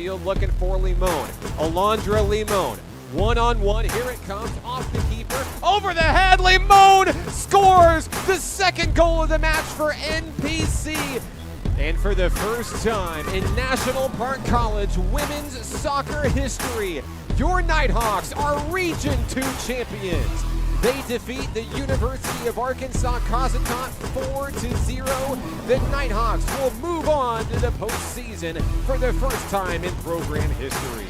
field looking for Limon. Alondra Limon. One-on-one, here it comes, off the keeper, over the head, Limon scores the second goal of the match for NPC. And for the first time in National Park College women's soccer history, your Nighthawks are Region 2 champions. They defeat the University of Arkansas Cossatot 4-0. The Nighthawks will move on to the postseason for the first time in program history.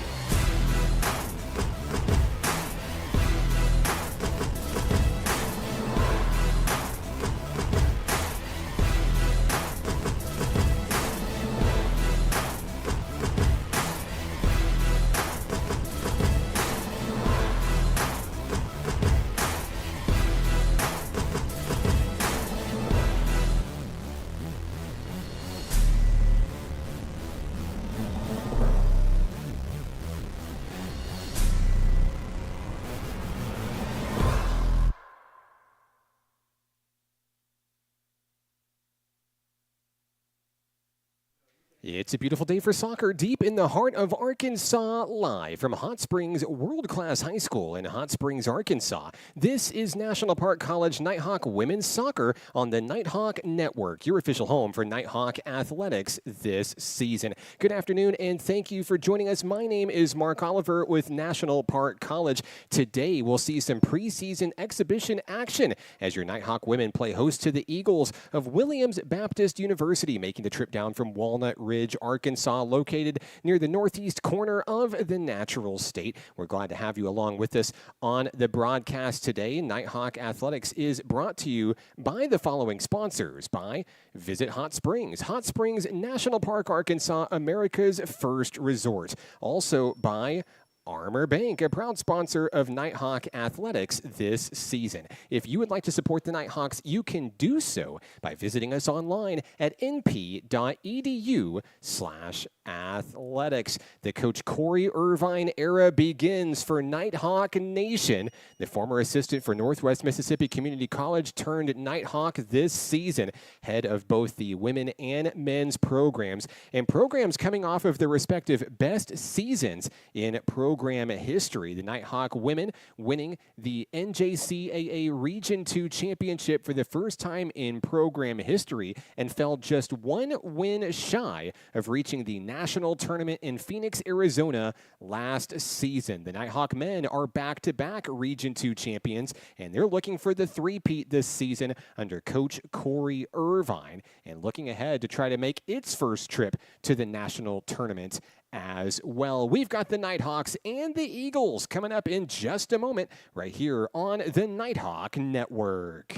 It's a beautiful day for soccer deep in the heart of Arkansas, live from Hot Springs World-Class High School in Hot Springs, Arkansas. This is National Park College Nighthawk Women's Soccer on the Nighthawk Network, your official home for Nighthawk athletics this season. Good afternoon, and thank you for joining us. My name is Mark Oliver with National Park College. Today, we'll see some preseason exhibition action as your Nighthawk women play host to the Eagles of Williams Baptist University, making the trip down from Walnut Ridge, Arkansas, located near the northeast corner of the natural state. We're glad to have you along with us on the broadcast today. Nighthawk Athletics is brought to you by the following sponsors: by Visit Hot Springs, Hot Springs National Park, Arkansas, America's first resort. Also by Armor Bank, a proud sponsor of Nighthawk Athletics this season. If you would like to support the Nighthawks, you can do so by visiting us online at np.edu/athletics. The Coach Corey Irvine era begins for Nighthawk Nation. The former assistant for Northwest Mississippi Community College turned Nighthawk this season, head of both the women and men's programs, and programs coming off of their respective best seasons in program history. The Nighthawk women winning the NJCAA Region 2 championship for the first time in program history and fell just one win shy of reaching the national tournament in Phoenix, Arizona last season. The Nighthawk men are back-to-back Region 2 champions, and they're looking for the three-peat this season under Coach Corey Irvine and looking ahead to try to make its first trip to the national tournament as well. We've got the Nighthawks and the Eagles coming up in just a moment right here on the Nighthawk Network.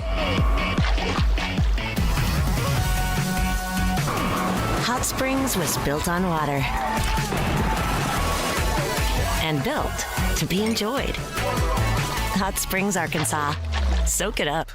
Hot Springs was built on water and built to be enjoyed. Hot Springs, Arkansas. Soak it up.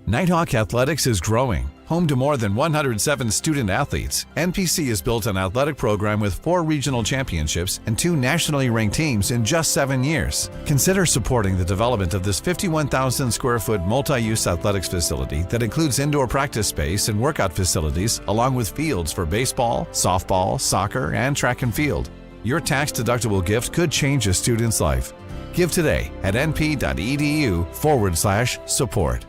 Nighthawk Athletics is growing. Home to more than 107 student athletes, NPC has built an athletic program with 4 regional championships and 2 nationally ranked teams in just 7 years. Consider supporting the development of this 51,000 square foot multi-use athletics facility that includes indoor practice space and workout facilities, along with fields for baseball, softball, soccer, and track and field. Your tax-deductible gift could change a student's life. Give today at np.edu/support.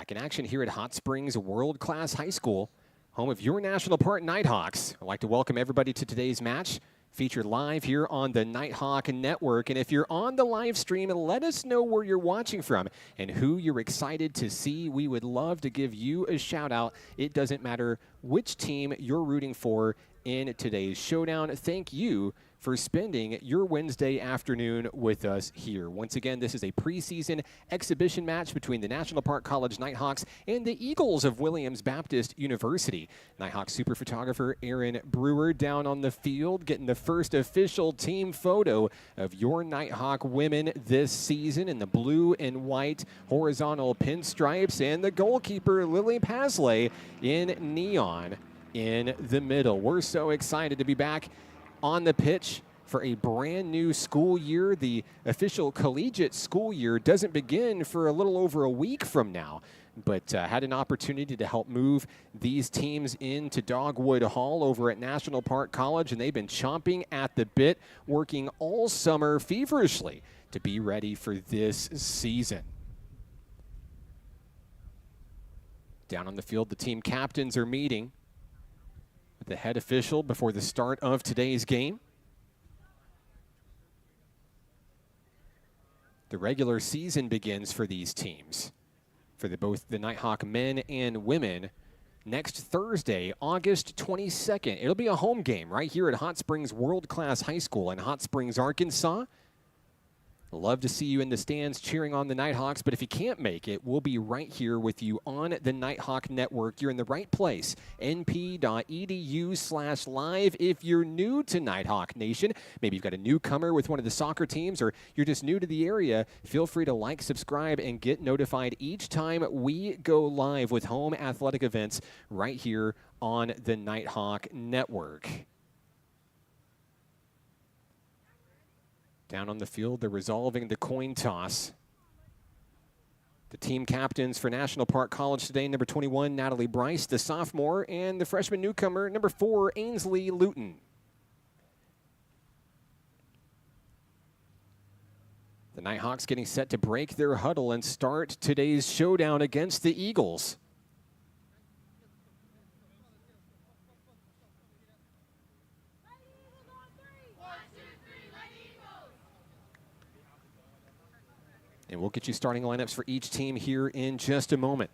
Back in action here at Hot Springs World Class High School, home of your National Park Nighthawks. I'd like to welcome everybody to today's match, featured live here on the Nighthawk Network. And if you're on the live stream, let us know where you're watching from and who you're excited to see. We would love to give you a shout out. It doesn't matter which team you're rooting for in today's showdown. Thank you for spending your Wednesday afternoon with us here. Once again, this is a preseason exhibition match between the National Park College Nighthawks and the Eagles of Williams Baptist University. Nighthawk super photographer Aaron Brewer down on the field, getting the first official team photo of your Nighthawk women this season in the blue and white horizontal pinstripes, and the goalkeeper Lily Pasley in neon in the middle. We're so excited to be back on the pitch for a brand new school year. The official collegiate school year doesn't begin for a little over a week from now, but had an opportunity to help move these teams into Dogwood Hall over at National Park College, and they've been chomping at the bit, working all summer feverishly to be ready for this season. Down on the field, the team captains are meeting with the head official before the start of today's game. The regular season begins for these teams, for both the Nighthawk men and women, next Thursday, August 22nd. It'll be a home game right here at Hot Springs World Class High School in Hot Springs, Arkansas. Love to see you in the stands cheering on the Nighthawks, but if you can't make it, we'll be right here with you on the Nighthawk Network. You're in the right place, np.edu/live. If you're new to Nighthawk Nation, maybe you've got a newcomer with one of the soccer teams, or you're just new to the area, feel free to like, subscribe, and get notified each time we go live with home athletic events right here on the Nighthawk Network. Down on the field, they're resolving the coin toss. The team captains for National Park College today, number 21, Natalie Bryce, the sophomore, and the freshman newcomer, number 4, Ainsley Luton. The Nighthawks getting set to break their huddle and start today's showdown against the Eagles. And we'll get you starting lineups for each team here in just a moment.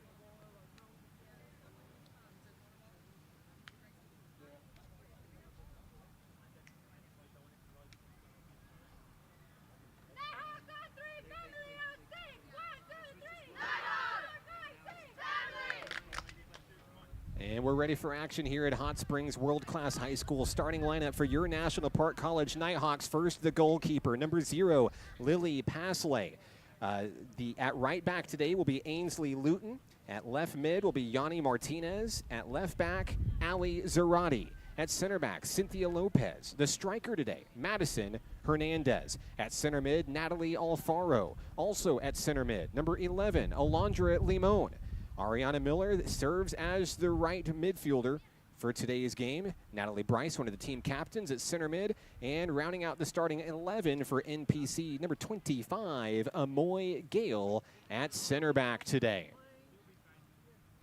And we're ready for action here at Hot Springs World Class High School. Starting lineup for your National Park College Nighthawks. First, the goalkeeper, number 0, Lily Pasley. At right back today will be Ainsley Luton. At left mid will be Yanni Martinez. At left back, Ali Zarati. At center back, Cynthia Lopez. The striker today, Madison Hernandez. At center mid, Natalie Alfaro. Also at center mid, number 11, Alondra Limon. Ariana Miller serves as the right midfielder for today's game. Natalie Bryce, one of the team captains, at center mid, and rounding out the starting 11 for NPC, number 25, Amoy Gale at center back today.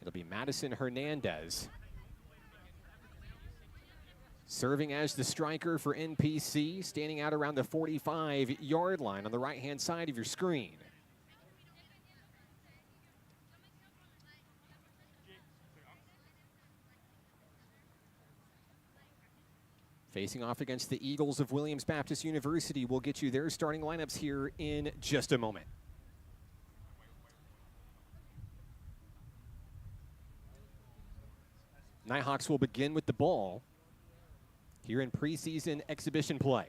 It'll be Madison Hernandez serving as the striker for NPC, standing out around the 45-yard line on the right-hand side of your screen. Facing off against the Eagles of Williams Baptist University. We'll get you their starting lineups here in just a moment. Nighthawks will begin with the ball here in preseason exhibition play.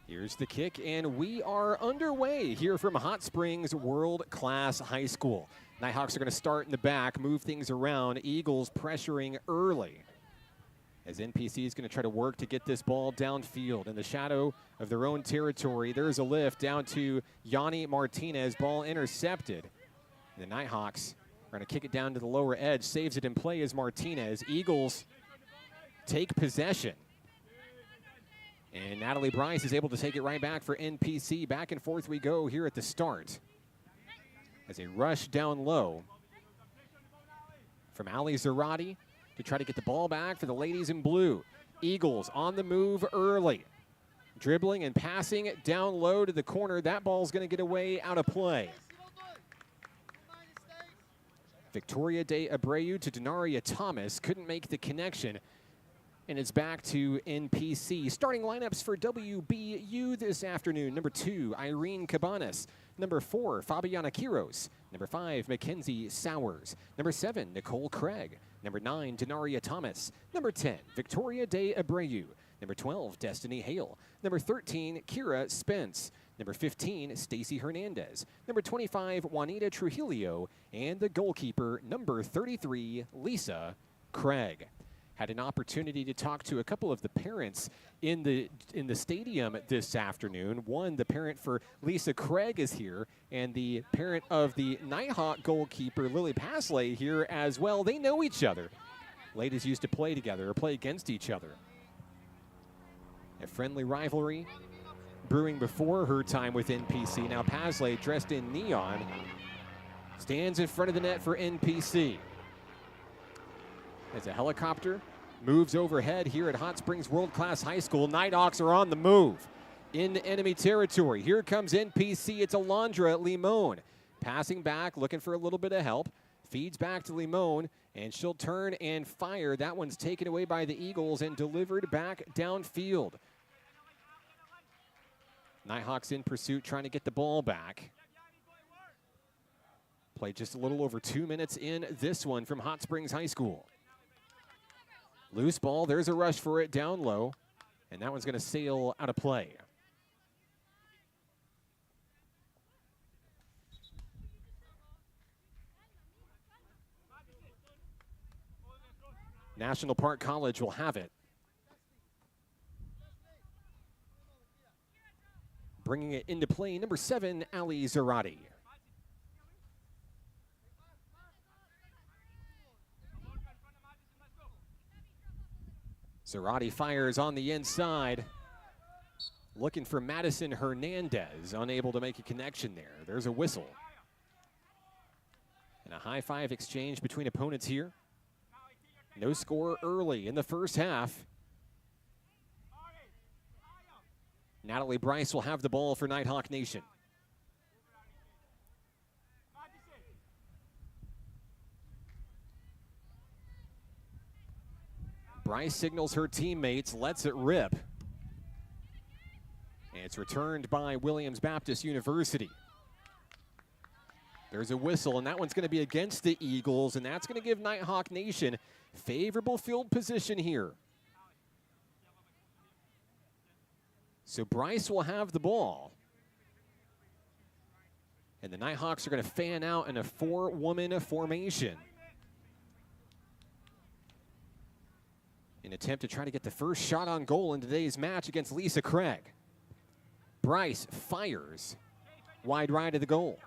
Here's the kick, and we are underway here from Hot Springs World Class High School. Nighthawks are going to start in the back, move things around. Eagles pressuring early as NPC is going to try to work to get this ball downfield. In the shadow of their own territory, there's a lift down to Yanni Martinez. Ball intercepted. The Nighthawks are going to kick it down to the lower edge. Saves it in play as Martinez. Eagles take possession. And Natalie Bryce is able to take it right back for NPC. Back and forth we go here at the start. As a rush down low from Ali Zarate to try to get the ball back for the ladies in blue. Eagles on the move early. Dribbling and passing down low to the corner. That ball's going to get away out of play. Victoria de Abreu to Denaria Thomas. Couldn't make the connection. And it's back to NPC. Starting lineups for WBU this afternoon. Number 2, Irene Cabanas. Number 4, Fabiana Quiros. Number 5, Mackenzie Sowers. Number 7, Nicole Craig. Number 9, Denaria Thomas. Number 10, Victoria de Abreu. Number 12, Destiny Hale. Number 13, Kira Spence. Number 15, Stacy Hernandez. Number 25, Juanita Trujillo. And the goalkeeper, number 33, Lisa Craig. Had an opportunity to talk to a couple of the parents in the stadium this afternoon. One, the parent for Lisa Craig is here, and the parent of the Nighthawk goalkeeper, Lily Pasley, here as well. They know each other. Ladies used to play together or play against each other. A friendly rivalry brewing before her time with NPC. Now Pasley, dressed in neon, stands in front of the net for NPC. As a helicopter moves overhead here at Hot Springs World Class High School. Nighthawks are on the move into enemy territory. Here comes NPC. It's Alondra Limon. Passing back, looking for a little bit of help. Feeds back to Limon, and she'll turn and fire. That one's taken away by the Eagles and delivered back downfield. Nighthawks in pursuit, trying to get the ball back. Played just a little over 2 minutes in this one from Hot Springs High School. Loose ball, there's a rush for it down low, and that one's going to sail out of play. National Park College will have it. Bringing it into play, number 7, Ali Zarate. Zarate fires on the inside. Looking for Madison Hernandez, unable to make a connection there. There's a whistle. And a high-five exchange between opponents here. No score early in the first half. Natalie Bryce will have the ball for Nighthawk Nation. Bryce signals her teammates, lets it rip. And it's returned by Williams Baptist University. There's a whistle, and that one's going to be against the Eagles, and that's going to give Nighthawk Nation favorable field position here. So Bryce will have the ball. And the Nighthawks are going to fan out in a 4-woman formation. An attempt to try to get the first shot on goal in today's match against Lisa Craig. Bryce fires wide right of the goal.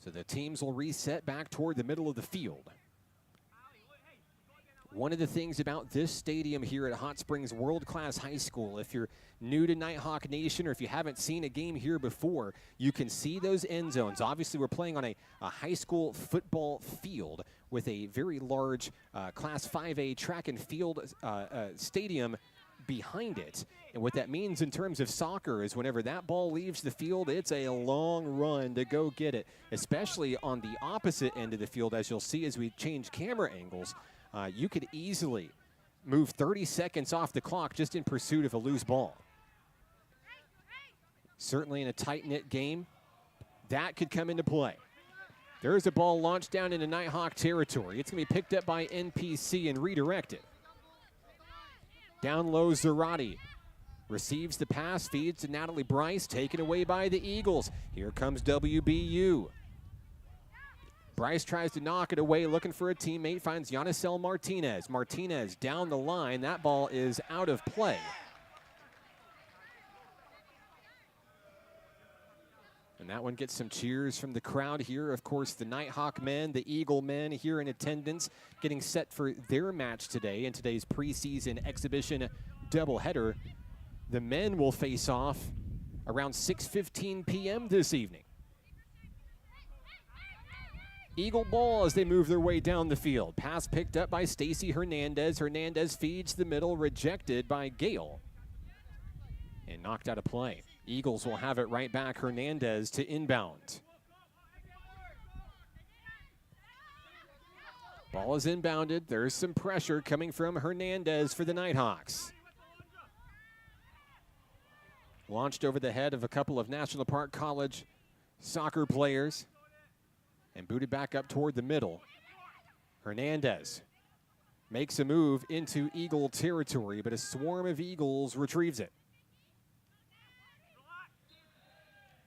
So the teams will reset back toward the middle of the field. One of the things about this stadium here at Hot Springs World Class High School, if you're new to Nighthawk Nation or if you haven't seen a game here before, you can see those end zones. Obviously, we're playing on a high school football field with a very large Class 5A track and field stadium behind it. And what that means in terms of soccer is whenever that ball leaves the field, it's a long run to go get it, especially on the opposite end of the field, as you'll see as we change camera angles. You could easily move 30 seconds off the clock just in pursuit of a loose ball. Certainly in a tight-knit game, that could come into play. There's a ball launched down into Nighthawk territory. It's going to be picked up by NPC and redirected. Down low, Zarate receives the pass, feeds to Natalie Bryce, taken away by the Eagles. Here comes WBU. Bryce tries to knock it away, looking for a teammate, finds Yanisel Martinez. Martinez down the line. That ball is out of play. And that one gets some cheers from the crowd here. Of course, the Nighthawk men, the Eagle men here in attendance, getting set for their match today in today's preseason exhibition doubleheader. The men will face off around 6:15 p.m. this evening. Eagle ball as they move their way down the field. Pass picked up by Stacy Hernandez. Hernandez feeds the middle, rejected by Gale. And knocked out of play. Eagles will have it right back. Hernandez to inbound. Ball is inbounded. There's some pressure coming from Hernandez for the Nighthawks. Launched over the head of a couple of National Park College soccer players and booted back up toward the middle. Hernandez makes a move into Eagle territory, but a swarm of Eagles retrieves it.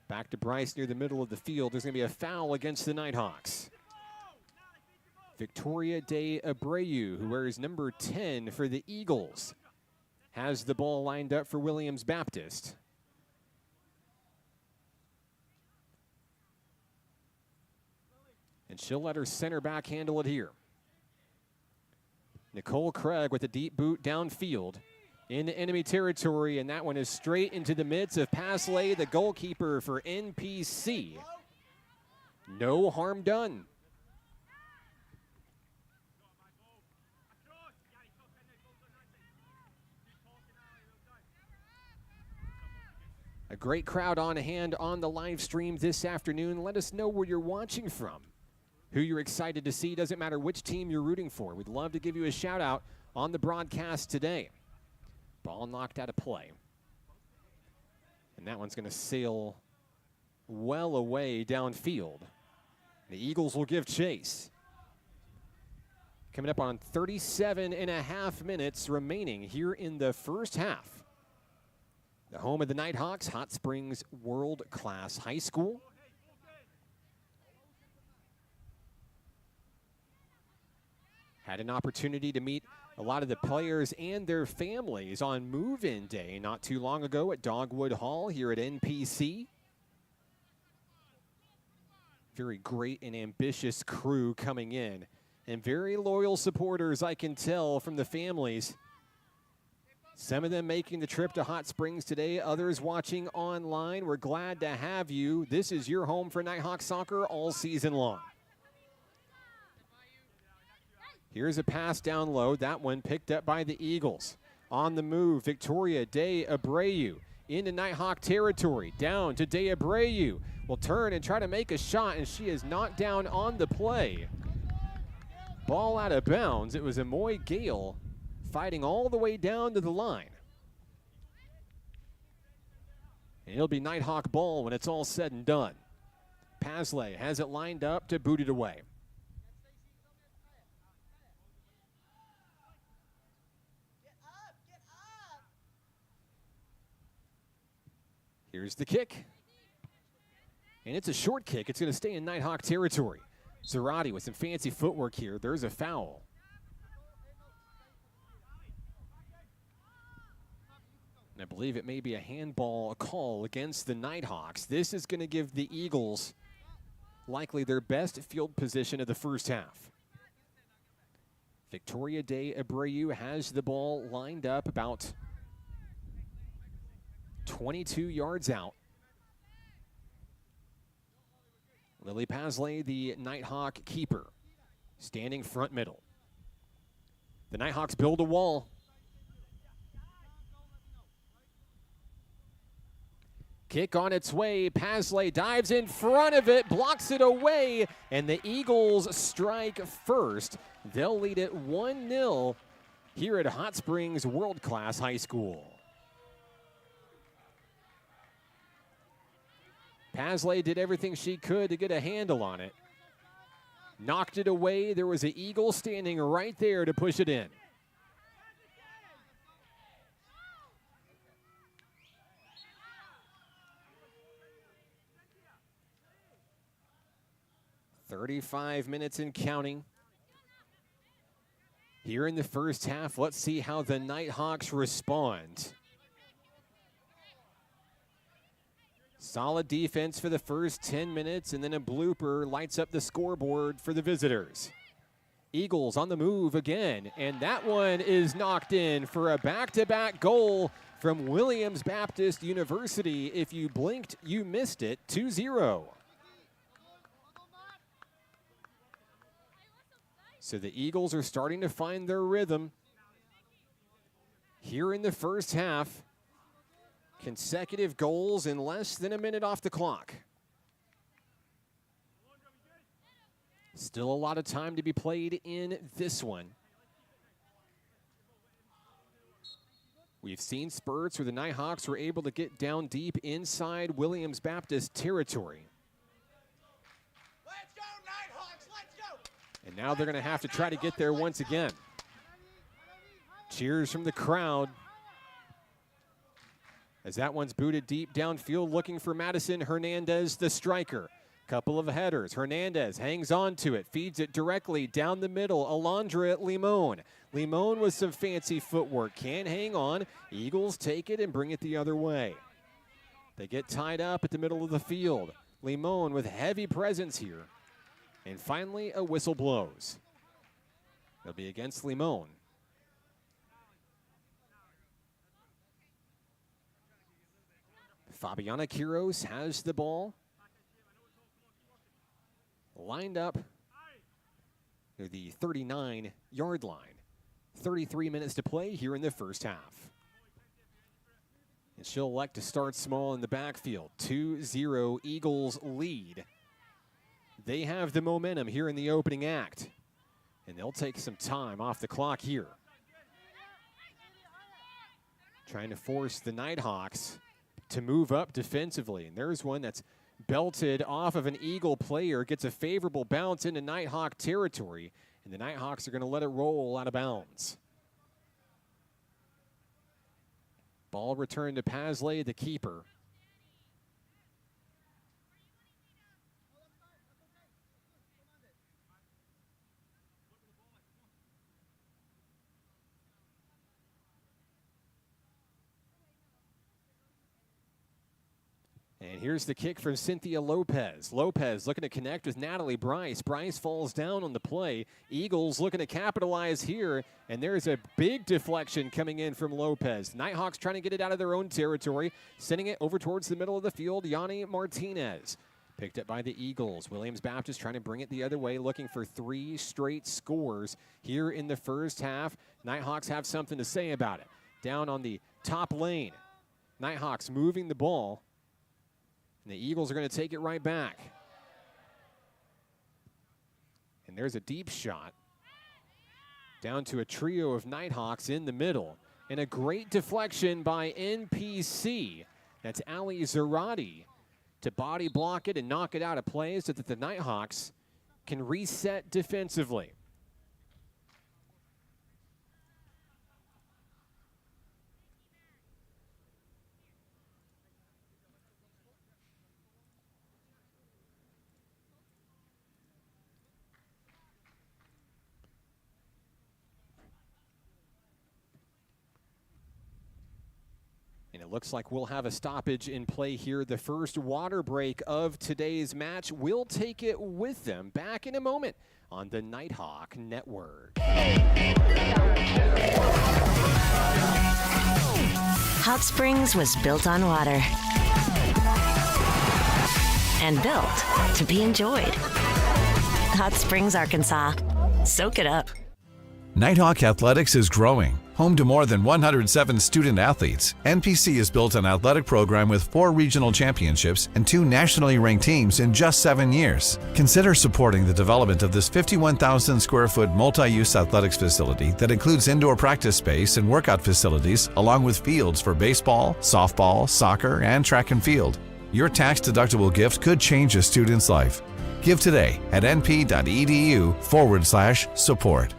Back to Bryce near the middle of the field. There's going to be a foul against the Nighthawks. Victoria de Abreu, who wears number 10 for the Eagles, has the ball lined up for Williams Baptist. And she'll let her center back handle it here. Nicole Craig with a deep boot downfield into enemy territory, and that one is straight into the midst of Pasley, the goalkeeper for NPC. No harm done. A great crowd on hand on the live stream this afternoon. Let us know where you're watching from, who you're excited to see. Doesn't matter which team you're rooting for. We'd love to give you a shout out on the broadcast today. Ball knocked out of play. And that one's going to sail well away downfield. The Eagles will give chase. Coming up on 37.5 minutes remaining here in the first half. The home of the Nighthawks, Hot Springs World Class High School. Had an opportunity to meet a lot of the players and their families on move-in day not too long ago at Dogwood Hall here at NPC. Very great and ambitious crew coming in, and very loyal supporters, I can tell, from the families. Some of them making the trip to Hot Springs today, others watching online. We're glad to have you. This is your home for Nighthawk soccer all season long. Here's a pass down low. That one picked up by the Eagles. On the move, Victoria de Abreu into Nighthawk territory. Down to de Abreu. Will turn and try to make a shot, and she is knocked down on the play. Ball out of bounds. It was Amoy Gale fighting all the way down to the line. And it'll be Nighthawk ball when it's all said and done. Pasley has it lined up to boot it away. Here's the kick. And it's a short kick. It's going to stay in Nighthawk territory. Zarate with some fancy footwork here. There's a foul. And I believe it may be a handball call against the Nighthawks. This is going to give the Eagles likely their best field position of the first half. Victoria de Abreu has the ball lined up about 22 yards out. Lily Pasley, the Nighthawk keeper, standing front middle. The Nighthawks build a wall. Kick on its way. Pasley dives in front of it, blocks it away, and the Eagles strike first. They'll lead it 1-0 here at Hot Springs World Class High School. Pasley did everything she could to get a handle on it. Knocked it away. There was an Eagle standing right there to push it in. "35 minutes and counting here in the first half. Let's see how the Nighthawks respond. Solid defense for the first 10 minutes, and then a blooper lights up the scoreboard for the visitors. Eagles on the move again, and that one is knocked in for a back-to-back goal from Williams Baptist University. If you blinked, you missed it. 2-0. So the Eagles are starting to find their rhythm here in the first half. Consecutive goals in less than a minute off the clock. Still a lot of time to be played in this one. We've seen spurts where the Nighthawks were able to get down deep inside Williams Baptist territory. Let's go, Nighthawks, let's go! And now they're going to have to try to get there once again. Cheers from the crowd as that one's booted deep downfield, looking for Madison Hernandez, the striker. Couple of headers. Hernandez hangs on to it, feeds it directly down the middle. Alondra Limon. Limon with some fancy footwork. Can't hang on. Eagles take it and bring it the other way. They get tied up at the middle of the field. Limon with heavy presence here. And finally, a whistle blows. It'll be against Limon. Fabiana Quiros has the ball. Lined up near the 39-yard line. 33 minutes to play here in the first half. And she'll elect to start small in the backfield. 2-0 Eagles lead. They have the momentum here in the opening act. And they'll take some time off the clock here. Trying to force the Nighthawks to move up defensively. And there's one that's belted off of an Eagle player, gets a favorable bounce into Nighthawk territory, and the Nighthawks are going to let it roll out of bounds. Ball returned to Pasley, the keeper. And here's the kick from Cynthia Lopez. Lopez looking to connect with Natalie Bryce. Bryce falls down on the play. Eagles looking to capitalize here. And there's a big deflection coming in from Lopez. Nighthawks trying to get it out of their own territory. Sending it over towards the middle of the field. Yanni Martinez. Picked up by the Eagles. Williams Baptist trying to bring it the other way. Looking for 3 straight scores here in the first half. Nighthawks have something to say about it. Down on the top lane. Nighthawks moving the ball. And the Eagles are going to take it right back. And there's a deep shot down to a trio of Nighthawks in the middle. And a great deflection by NPC. That's Ali Zarati to body block it and knock it out of play so that the Nighthawks can reset defensively. And it looks like we'll have a stoppage in play here. The first water break of today's match. We'll take it with them. Back in a moment on the Nighthawk Network. Hot Springs was built on water and built to be enjoyed. Hot Springs, Arkansas. Soak it up. Nighthawk Athletics is growing. Home to more than 107 student athletes, NPC has built an athletic program with 4 regional championships and 2 nationally ranked teams in just 7 years. Consider supporting the development of this 51,000 square foot multi-use athletics facility that includes indoor practice space and workout facilities, along with fields for baseball, softball, soccer, and track and field. Your tax-deductible gift could change a student's life. Give today at np.edu/support.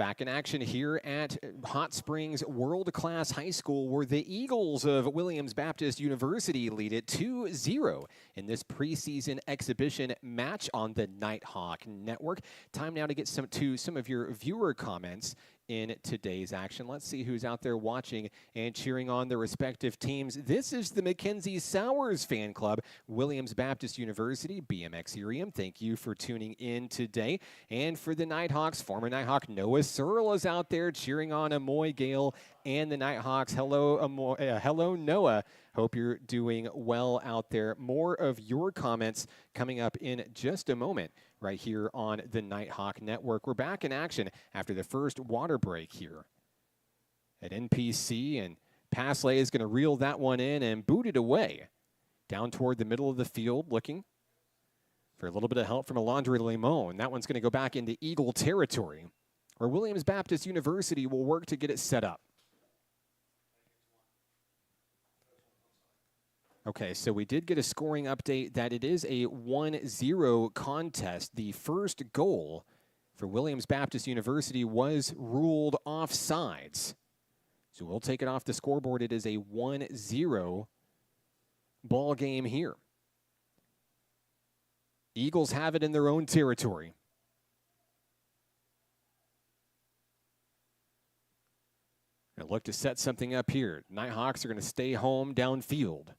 Back in action here at Hot Springs World Class High School, where the Eagles of Williams Baptist University lead it 2-0 in this preseason exhibition match on the Nighthawk Network. Time now to get some of your viewer comments in today's action. Let's see who's out there watching and cheering on their respective teams. This is the Mackenzie Sowers fan club, Williams Baptist University, BMX Irium. Thank you for tuning in today. And for the Nighthawks, former Nighthawk Noah Searle is out there cheering on Amoy Gale and the Nighthawks. Hello, Noah. Hope you're doing well out there. More of your comments coming up in just a moment right here on the Nighthawk Network. We're back in action after the first water break here at NPC, and Pasley is going to reel that one in and boot it away down toward the middle of the field, looking for a little bit of help from Alondra Limon. That one's going to go back into Eagle territory, where Williams Baptist University will work to get it set up. Okay, so we did get a scoring update that it is a 1-0 contest. The first goal for Williams Baptist University was ruled offsides. So we'll take it off the scoreboard. It is a 1-0 ball game here. Eagles have it in their own territory. Gonna look to set something up here. Nighthawks are going to stay home downfield.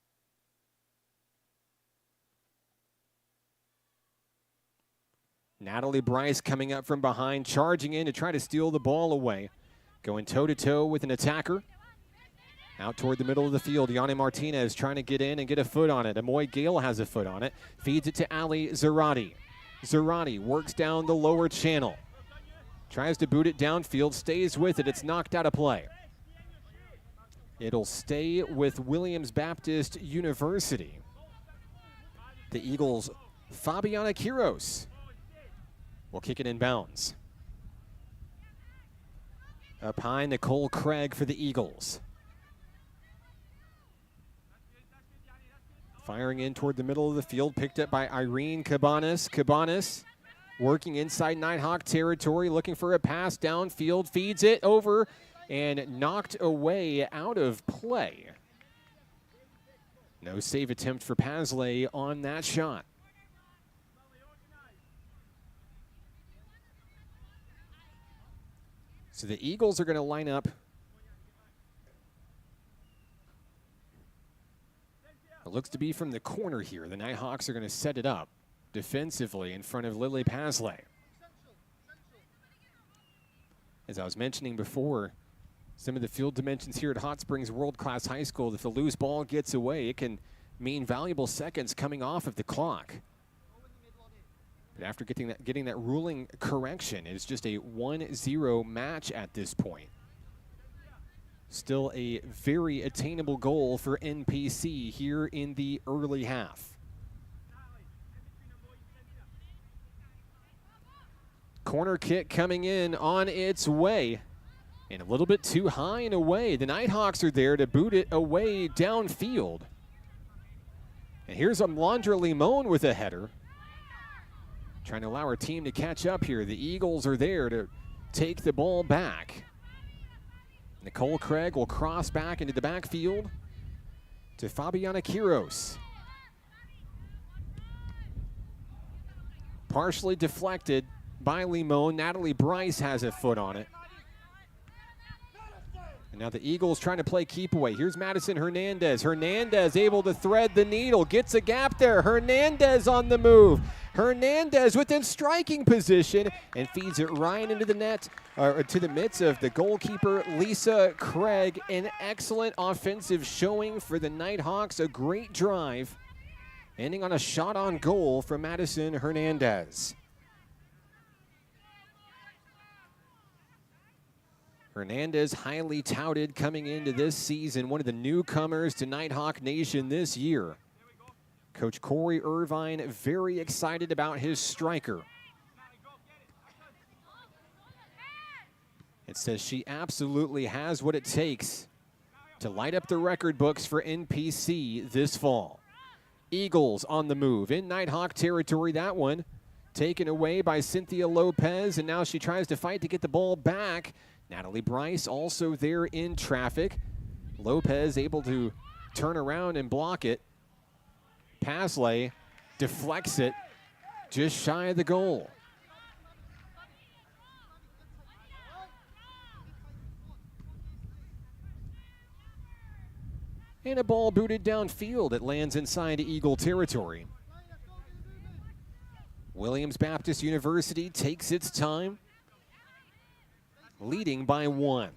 Natalie Bryce coming up from behind, charging in to try to steal the ball away. Going toe-to-toe with an attacker. Out toward the middle of the field, Yanni Martinez trying to get in and get a foot on it. Amoy Gale has a foot on it. Feeds it to Ali Zarati. Zarati works down the lower channel. Tries to boot it downfield, stays with it. It's knocked out of play. It'll stay with Williams Baptist University. The Eagles, Fabiana Quiros will kick it in bounds. Up high, Nicole Craig for the Eagles. Firing in toward the middle of the field, picked up by Irene Cabanas. Cabanas working inside Nighthawk territory, looking for a pass downfield, feeds it over and knocked away out of play. No save attempt for Pasley on that shot. So the Eagles are going to line up. It looks to be from the corner here. The Nighthawks are going to set it up defensively in front of Lily Pasley. As I was mentioning before, some of the field dimensions here at Hot Springs World Class High School, if the loose ball gets away, it can mean valuable seconds coming off of the clock. But after getting that ruling correction, it's just a 1-0 match at this point. Still a very attainable goal for NPC here in the early half. Corner kick coming in on its way. And a little bit too high and away. The Nighthawks are there to boot it away downfield. And here's Alondra Limon with a header. Trying to allow our team to catch up here. The Eagles are there to take the ball back. Nicole Craig will cross back into the backfield to Fabiana Quiros. Partially deflected by Limon. Natalie Bryce has a foot on it. And now the Eagles trying to play keep away. Here's Madison Hernandez. Hernandez able to thread the needle. Gets a gap there. Hernandez on the move. Hernandez within striking position and feeds it right into the net, to the mitts of the goalkeeper, Lisa Craig. An excellent offensive showing for the Nighthawks. A great drive, ending on a shot on goal from Madison Hernandez. Hernandez, highly touted coming into this season, one of the newcomers to Nighthawk Nation this year. Coach Corey Irvine very excited about his striker. It says she absolutely has what it takes to light up the record books for NPC this fall. Eagles on the move in Nighthawk territory. That one taken away by Cynthia Lopez, and now she tries to fight to get the ball back. Natalie Bryce also there in traffic. Lopez able to turn around and block it. Pasley deflects it just shy of the goal. And a ball booted downfield. It lands inside Eagle territory. Williams Baptist University takes its time, leading by 1.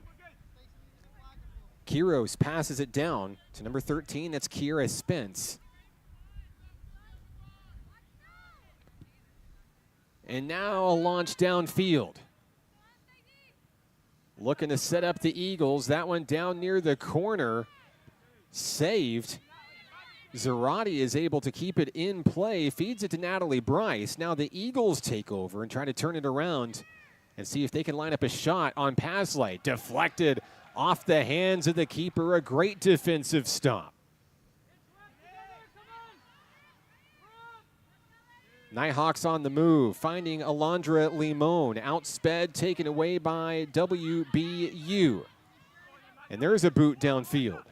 Kiros passes it down to number 13. That's Kiera Spence. And now a launch downfield. Looking to set up the Eagles. That one down near the corner. Saved. Zarate is able to keep it in play, feeds it to Natalie Bryce. Now the Eagles take over and try to turn it around and see if they can line up a shot on Pasley. Deflected off the hands of the keeper. A great defensive stop. Nighthawks on the move, finding Alondra Limon. Outsped, taken away by WBU. And there's a boot downfield.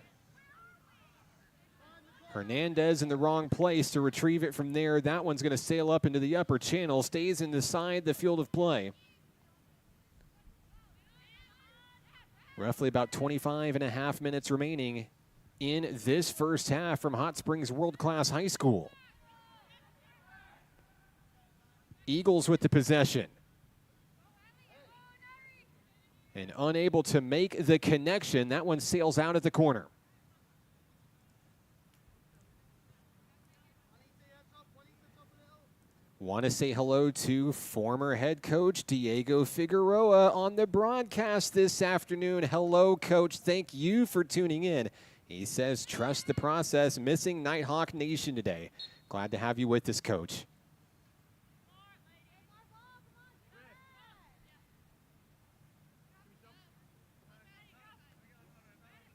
Hernandez in the wrong place to retrieve it from there. That one's going to sail up into the upper channel, stays inside the field of play. Roughly about 25 and a half minutes remaining in this first half from Hot Springs World Class High School. Eagles with the possession. And unable to make the connection. That one sails out at the corner. Want to say hello to former head coach Diego Figueroa on the broadcast this afternoon. Hello, Coach. Thank you for tuning in. He says, trust the process. Missing Nighthawk Nation today. Glad to have you with us, Coach.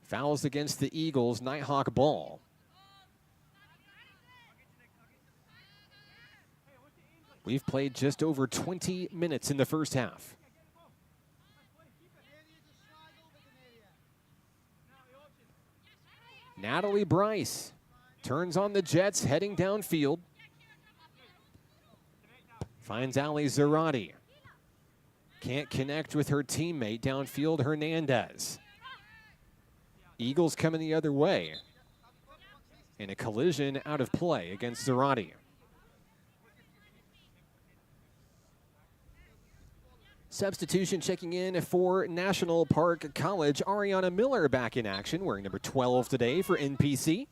Fouls against the Eagles. Nighthawk ball. We've played just over 20 minutes in the first half. Natalie Bryce turns on the Jets, heading downfield. Finds Ali Zarate. Can't connect with her teammate downfield, Hernandez. Eagles coming the other way. And a collision out of play against Zarate. Substitution checking in for National Park College. Ariana Miller back in action, wearing number 12 today for NPC.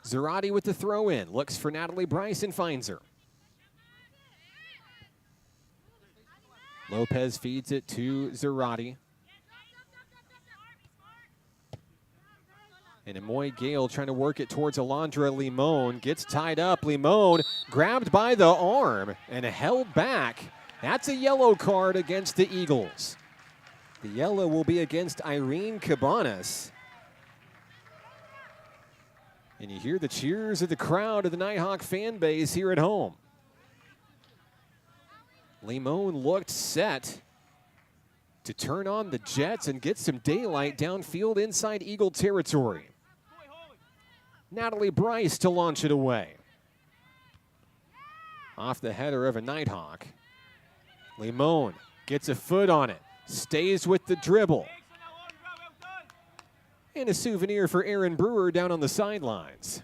Zarate with the throw in. Looks for Natalie Bryce and finds her. Lopez feeds it to Zarate. And Amoy Gale trying to work it towards Alondra Limon. Gets tied up. Limon grabbed by the arm and held back. That's a yellow card against the Eagles. The yellow will be against Irene Cabanas. And you hear the cheers of the crowd of the Nighthawk fan base here at home. Limon looked set to turn on the Jets and get some daylight downfield inside Eagle territory. Natalie Bryce to launch it away. Off the header of a Nighthawk. Limon gets a foot on it, stays with the dribble. And a souvenir for Aaron Brewer down on the sidelines.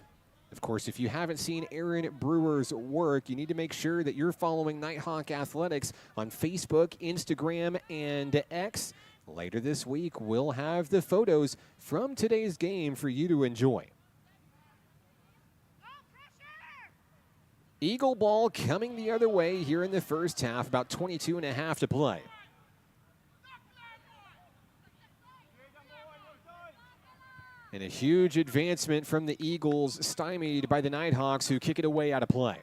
Of course, if you haven't seen Aaron Brewer's work, you need to make sure that you're following Nighthawk Athletics on Facebook, Instagram, and X. Later this week, we'll have the photos from today's game for you to enjoy. Eagle ball coming the other way here in the first half, about 22 and a half to play. And a huge advancement from the Eagles, stymied by the Nighthawks, who kick it away out of play.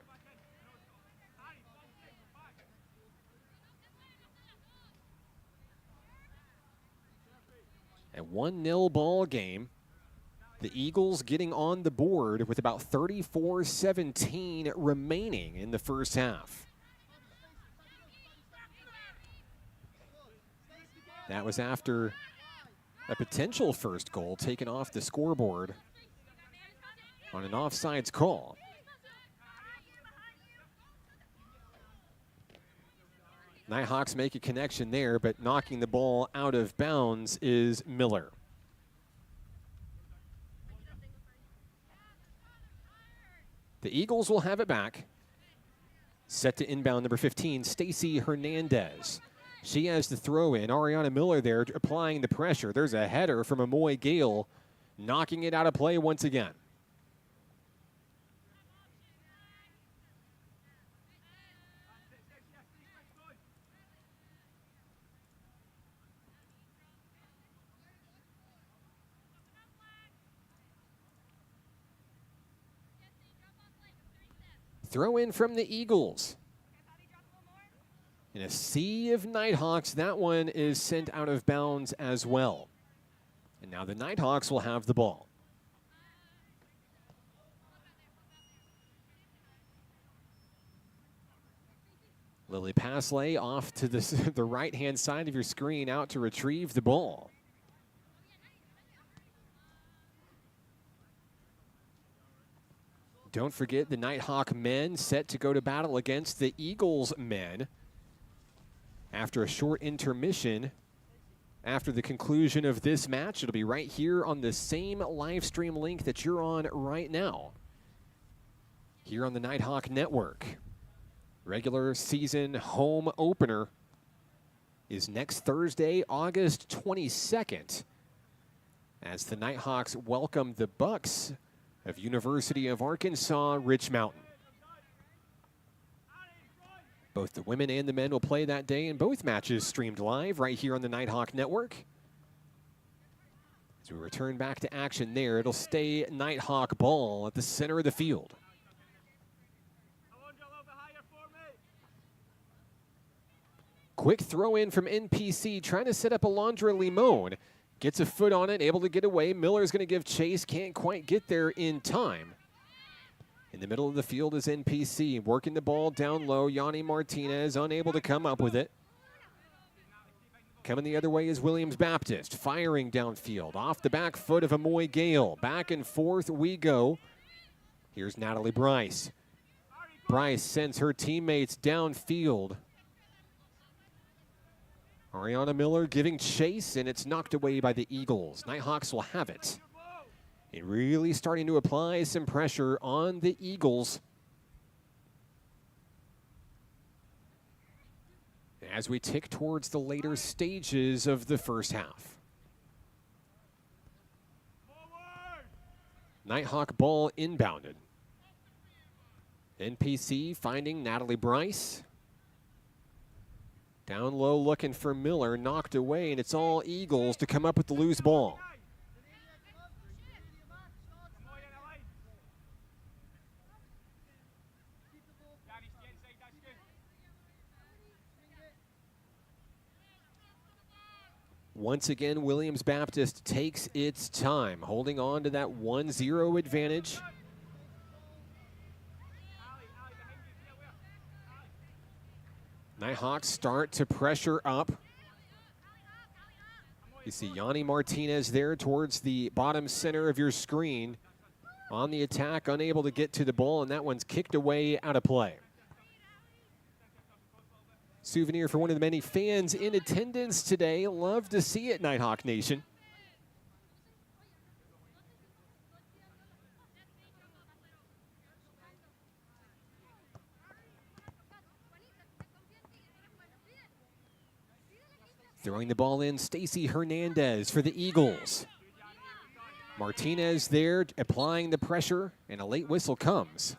A 1-0 ball game The Eagles getting on the board with about 34-17 remaining in the first half. That was after a potential first goal taken off the scoreboard on an offsides call. Nighthawks make a connection there, but knocking the ball out of bounds is Miller. The Eagles will have it back. Set to inbound number 15, Stacy Hernandez. She has the throw in. Ariana Miller there applying the pressure. There's a header from Amoy Gale, knocking it out of play once again. Throw in from the Eagles. In a sea of Nighthawks, that one is sent out of bounds as well. And now the Nighthawks will have the ball. Lily Pasley off to the right-hand side of your screen, out to retrieve the ball. Don't forget the Nighthawk men set to go to battle against the Eagles men after a short intermission. After the conclusion of this match, it'll be right here on the same live stream link that you're on right now, here on the Nighthawk Network. Regular season home opener is next Thursday, August 22nd, as the Nighthawks welcome the Bucks of University of Arkansas Rich Mountain. Both the women and the men will play that day, and both matches streamed live right here on the Nighthawk Network. As we return back to action there, it'll stay Nighthawk ball at the center of the field. Quick throw in from NPC, trying to set up Alondra Limon. Gets a foot on it, able to get away. Miller's going to give chase, can't quite get there in time. In the middle of the field is NPC, working the ball down low. Yanni Martinez unable to come up with it. Coming the other way is Williams Baptist, firing downfield. Off the back foot of Amoy Gale. Back and forth we go. Here's Natalie Bryce. Bryce sends her teammates downfield. Ariana Miller giving chase, and it's knocked away by the Eagles. Nighthawks will have it. And really starting to apply some pressure on the Eagles as we tick towards the later stages of the first half. Nighthawk ball inbounded. NPC finding Natalie Bryce. Down low looking for Miller, knocked away, and it's all Eagles to come up with the loose ball. Once again, Williams Baptist takes its time, holding on to that 1-0 advantage. Nighthawks start to pressure up. You see Yanni Martinez there towards the bottom center of your screen. On the attack, unable to get to the ball, and that one's kicked away out of play. Souvenir for one of the many fans in attendance today. Love to see it, Nighthawk Nation. Throwing the ball in, Stacy Hernandez for the Eagles. Martinez there applying the pressure, and a late whistle comes.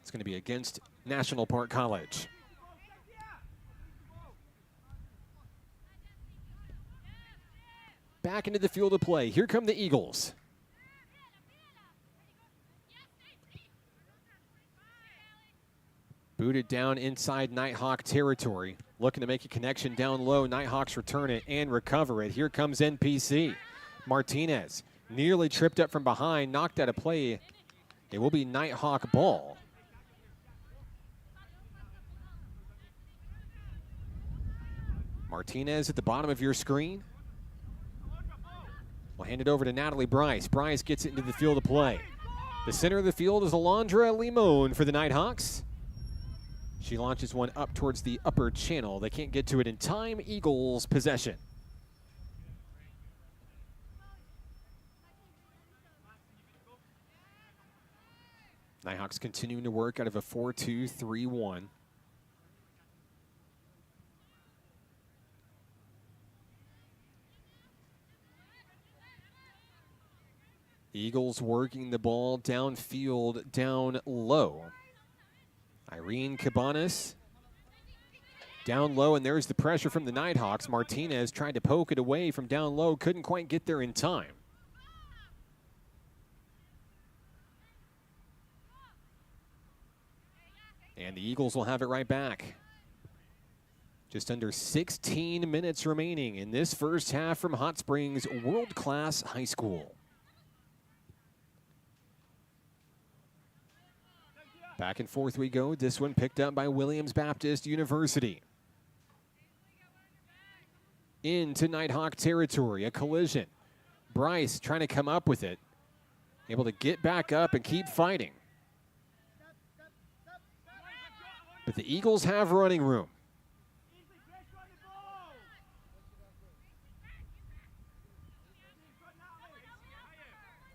It's going to be against National Park College. Back into the field of play. Here come the Eagles. Booted down inside Nighthawk territory. Looking to make a connection down low. Nighthawks return it and recover it. Here comes NPC. Martinez Nearly tripped up from behind, knocked out of play. It will be Nighthawk ball. Martinez at the bottom of your screen. We'll hand it over to Natalie Bryce. Bryce gets it into the field of play. The center of the field is Alondra Limon for the Nighthawks. She launches one up towards the upper channel. They can't get to it in time. Eagles possession. Nighthawks continuing to work out of a 4-2-3-1. Eagles working the ball downfield, down low. Irene Cabanas down low, and there's the pressure from the Nighthawks. Martinez tried to poke it away from down low, couldn't quite get there in time. And the Eagles will have it right back. Just under 16 minutes remaining in this first half from Hot Springs World Class High School. Back and forth we go. This one picked up by Williams Baptist University. Into Nighthawk territory, a collision. Bryce trying to come up with it. Able to get back up and keep fighting. But the Eagles have running room.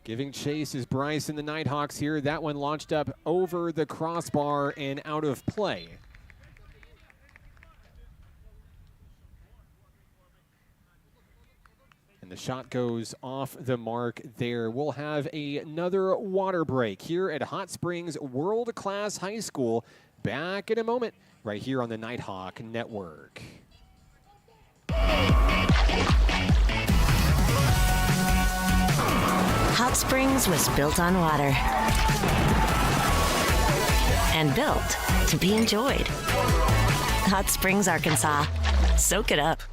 Giving chase is Bryce and the Nighthawks here. That one launched up over the crossbar and out of play. And the shot goes off the mark there. We'll have another water break here at Hot Springs World Class High School. Back in a moment, right here on the Nighthawk Network. Hot Springs was built on water and built to be enjoyed. Hot Springs, Arkansas. Soak it up.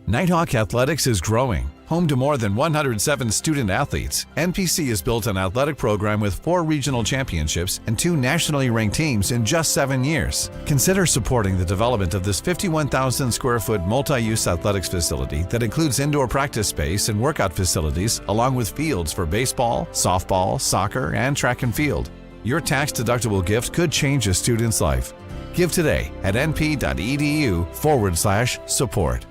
Nighthawk Athletics is growing. Home to more than 107 student athletes, NPC has built an athletic program with 4 regional championships and 2 nationally ranked teams in just 7 years. Consider supporting the development of this 51,000 square foot multi-use athletics facility that includes indoor practice space and workout facilities, along with fields for baseball, softball, soccer, and track and field. Your tax-deductible gift could change a student's life. Give today at np.edu/support.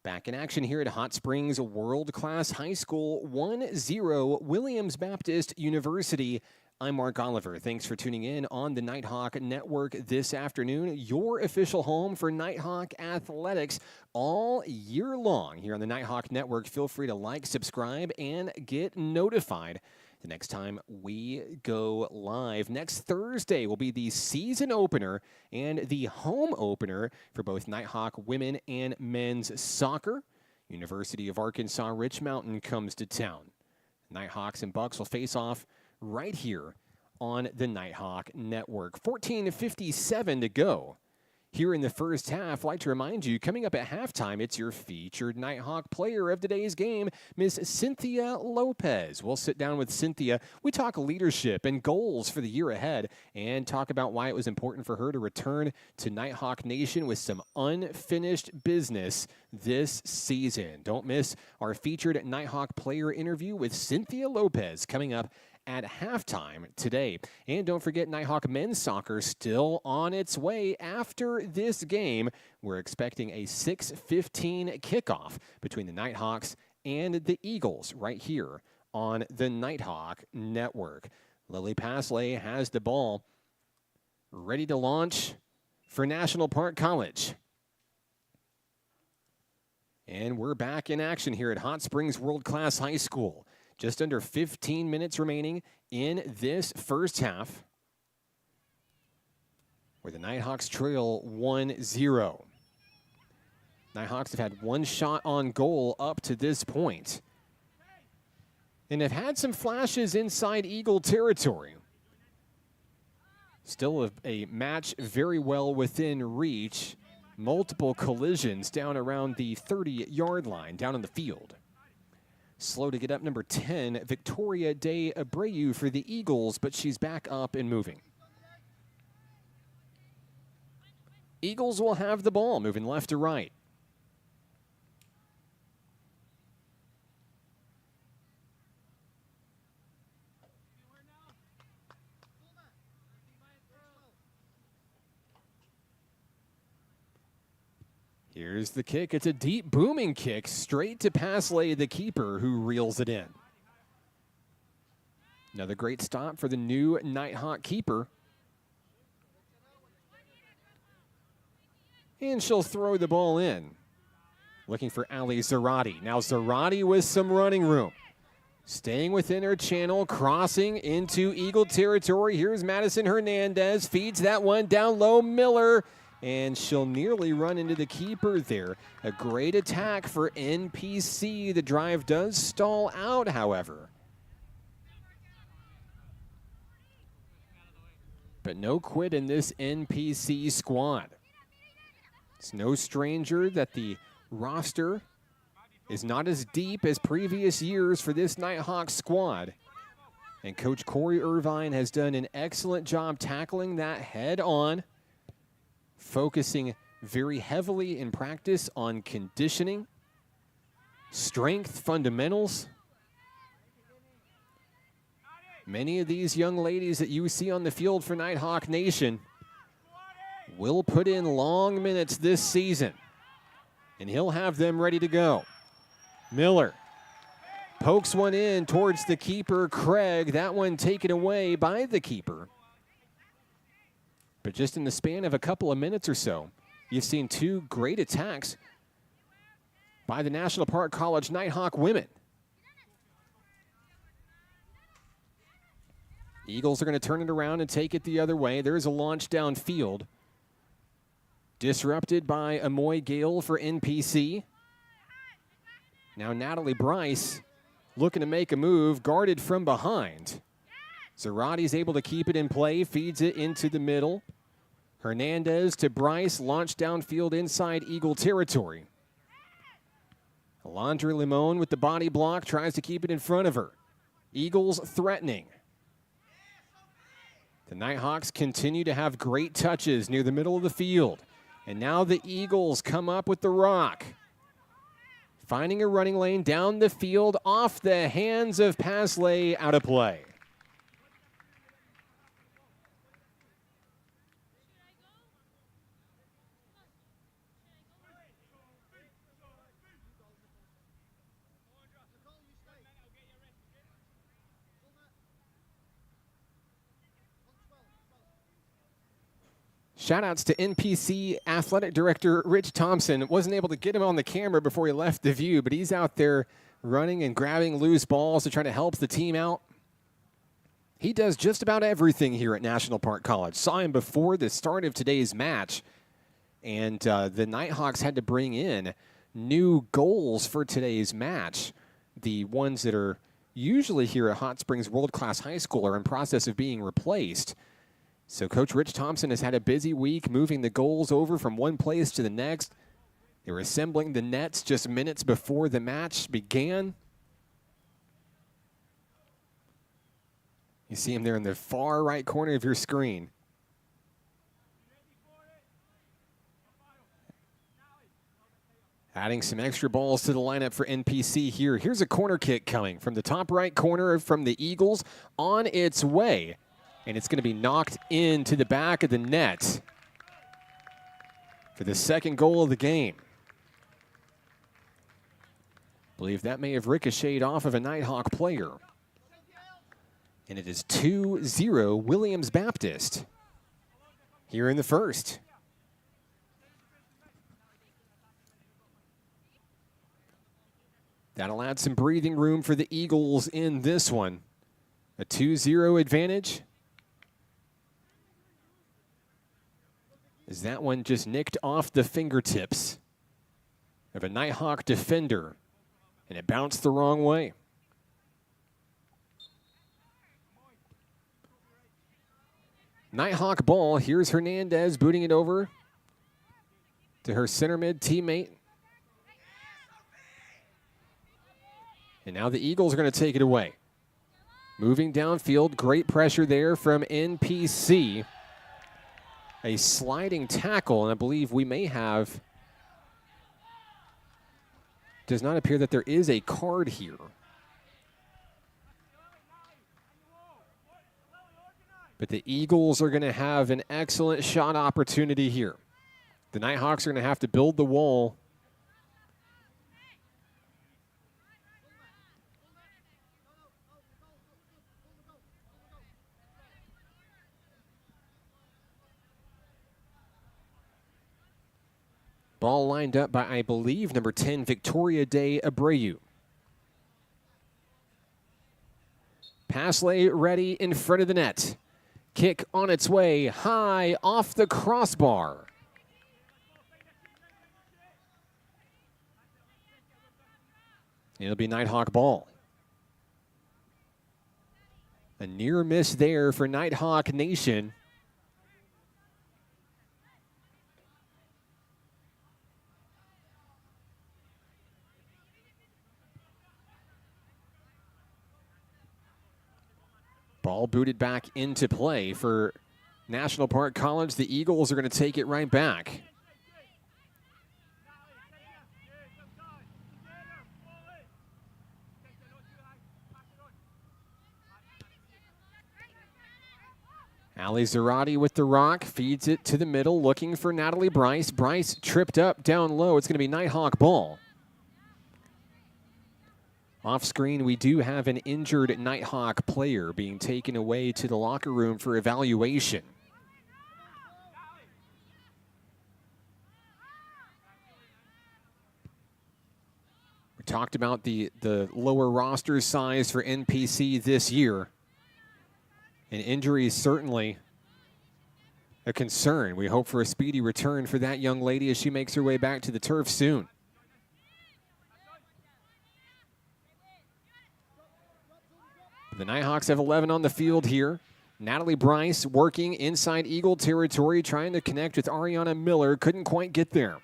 Back in action here at Hot Springs World Class High School, 1-0 Williams Baptist University. I'm Mark Oliver. Thanks for tuning in on the Nighthawk Network this afternoon. Your official home for Nighthawk athletics all year long here on the Nighthawk Network. Feel free to like, subscribe, and get notified the next time we go live. Next Thursday will be the season opener and the home opener for both Nighthawk women and men's soccer. University of Arkansas Rich Mountain comes to town. Nighthawks and Bucks will face off right here on the Nighthawk Network. 14:57 to go Here in the first half, I'd like to remind you, coming up at halftime, it's your featured Nighthawk player of today's game, Miss Cynthia Lopez. We'll sit down with Cynthia. We talk leadership and goals for the year ahead and talk about why it was important for her to return to Nighthawk Nation with some unfinished business this season. Don't miss our featured Nighthawk player interview with Cynthia Lopez coming up at halftime today. And don't forget, Nighthawk men's soccer still on its way after this game. We're expecting a 6:15 kickoff between the Nighthawks and the Eagles right here on the Nighthawk Network. Lily Pasley has the ball ready to launch for National Park College. And we're back in action here at Hot Springs World Class High School. Just under 15 minutes remaining in this first half, where the Nighthawks trail 1-0. Nighthawks have had one shot on goal up to this point, and have had some flashes inside Eagle territory. Still a match very well within reach. Multiple collisions down around the 30-yard line, down on the field. Slow to get up, number 10, Victoria de Abreu for the Eagles, but she's back up and moving. Eagles will have the ball, moving left to right. Here's the kick. It's a deep, booming kick straight to Pasley, the keeper, who reels it in. Another great stop for the new Nighthawk keeper. And she'll throw the ball in. Looking for Ali Zarati. Now Zarati with some running room. Staying within her channel, crossing into Eagle territory. Here's Madison Hernandez. Feeds that one down low. Miller. And she'll nearly run into the keeper there. A great attack for NPC. The drive does stall out, however. But no quit in this NPC squad. It's no stranger that the roster is not as deep as previous years for this Nighthawk squad. And Coach Corey Irvine has done an excellent job tackling that head on, focusing very heavily in practice on conditioning, strength, fundamentals. Many of these young ladies that you see on the field for Nighthawk Nation will put in long minutes this season, and he'll have them ready to go. Miller pokes one in towards the keeper, Craig. That one taken away by the keeper. But just in the span of a couple of minutes or so, you've seen two great attacks by the National Park College Nighthawk women. Eagles are going to turn it around and take it the other way. There's a launch downfield. Disrupted by Amoy Gale for NPC. Now Natalie Bryce looking to make a move, guarded from behind. Zarati's able to keep it in play, feeds it into the middle. Hernandez to Bryce, launched downfield inside Eagle territory. Alondra Limon with the body block, tries to keep it in front of her. Eagles threatening. The Nighthawks continue to have great touches near the middle of the field. And now the Eagles come up with the rock. Finding a running lane down the field, off the hands of Pasley, out of play. Shout-outs to NPC Athletic Director Rich Thompson. Wasn't able to get him on the camera before he left the view, but he's out there running and grabbing loose balls to try to help the team out. He does just about everything here at National Park College. Saw him before the start of today's match, and the Nighthawks had to bring in new goals for today's match. The ones that are usually here at Hot Springs World Class High School are in process of being replaced. So Coach Rich Thompson has had a busy week moving the goals over from one place to the next. They were assembling the nets just minutes before the match began. You see him there in the far right corner of your screen. Adding some extra balls to the lineup for NPC here. Here's a corner kick coming from the top right corner from the Eagles on its way. And it's going to be knocked into the back of the net for the second goal of the game. I believe that may have ricocheted off of a Nighthawk player. And it is 2-0 Williams Baptist here in the first. That'll add some breathing room for the Eagles in this one. A 2-0 advantage. Is that one just nicked off the fingertips of a Nighthawk defender, and it bounced the wrong way. Nighthawk ball. Here's Hernandez booting it over to her center mid teammate. And now the Eagles are going to take it away. Moving downfield, great pressure there from NPC. A sliding tackle, and I believe we may have, does not appear that there is a card here. But the Eagles are going to have an excellent shot opportunity here. The Nighthawks are going to have to build the wall. Ball lined up by, I believe, number 10, Victoria de Abreu. Pass lay ready in front of the net. Kick on its way, high off the crossbar. It'll be Nighthawk ball. A near miss there for Nighthawk Nation. Ball booted back into play for National Park College. The Eagles are going to take it right back. Ali Zarati with the rock, feeds it to the middle, looking for Natalie Bryce. Bryce tripped up down low. It's going to be Nighthawk ball. Off screen, we do have an injured Nighthawk player being taken away to the locker room for evaluation. We talked about the lower roster size for NPC this year. And injury is certainly a concern. We hope for a speedy return for that young lady as she makes her way back to the turf soon. The Nighthawks have 11 on the field here. Natalie Bryce working inside Eagle territory, trying to connect with Ariana Miller. Couldn't quite get there.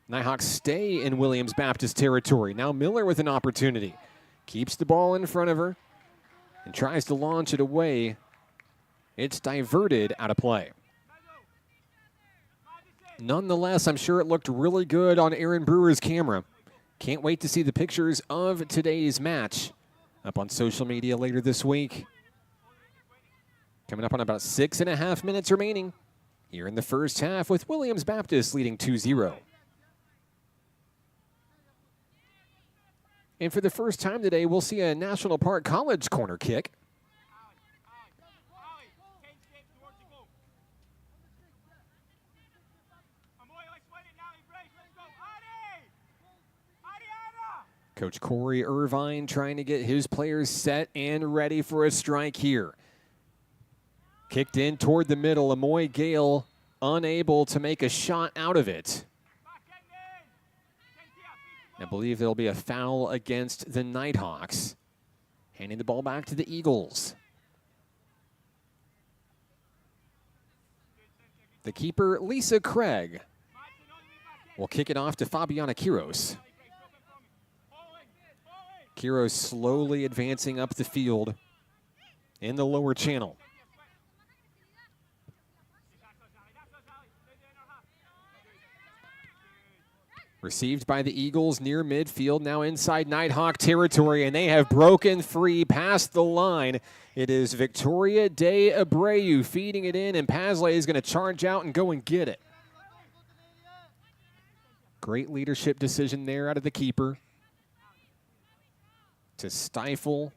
Nighthawks stay in Williams Baptist territory. Now Miller with an opportunity. Keeps the ball in front of her and tries to launch it away. It's diverted out of play. Nonetheless, I'm sure it looked really good on Aaron Brewer's camera. Can't wait to see the pictures of today's match up on social media later this week. Coming up on about 6.5 minutes remaining here in the first half with Williams Baptist leading 2-0. And for the first time today, we'll see a National Park College corner kick. Coach Corey Irvine trying to get his players set and ready for a strike here. Kicked in toward the middle. Amoy Gale unable to make a shot out of it. I believe there'll be a foul against the Nighthawks. Handing the ball back to the Eagles. The keeper, Lisa Craig, will kick it off to Fabiana Quiros. Quiros slowly advancing up the field in the lower channel. Received by the Eagles near midfield, now inside Nighthawk territory, and they have broken free past the line. It is Victoria de Abreu feeding it in, and Pasley is going to charge out and go and get it. Great leadership decision there out of the keeper to stifle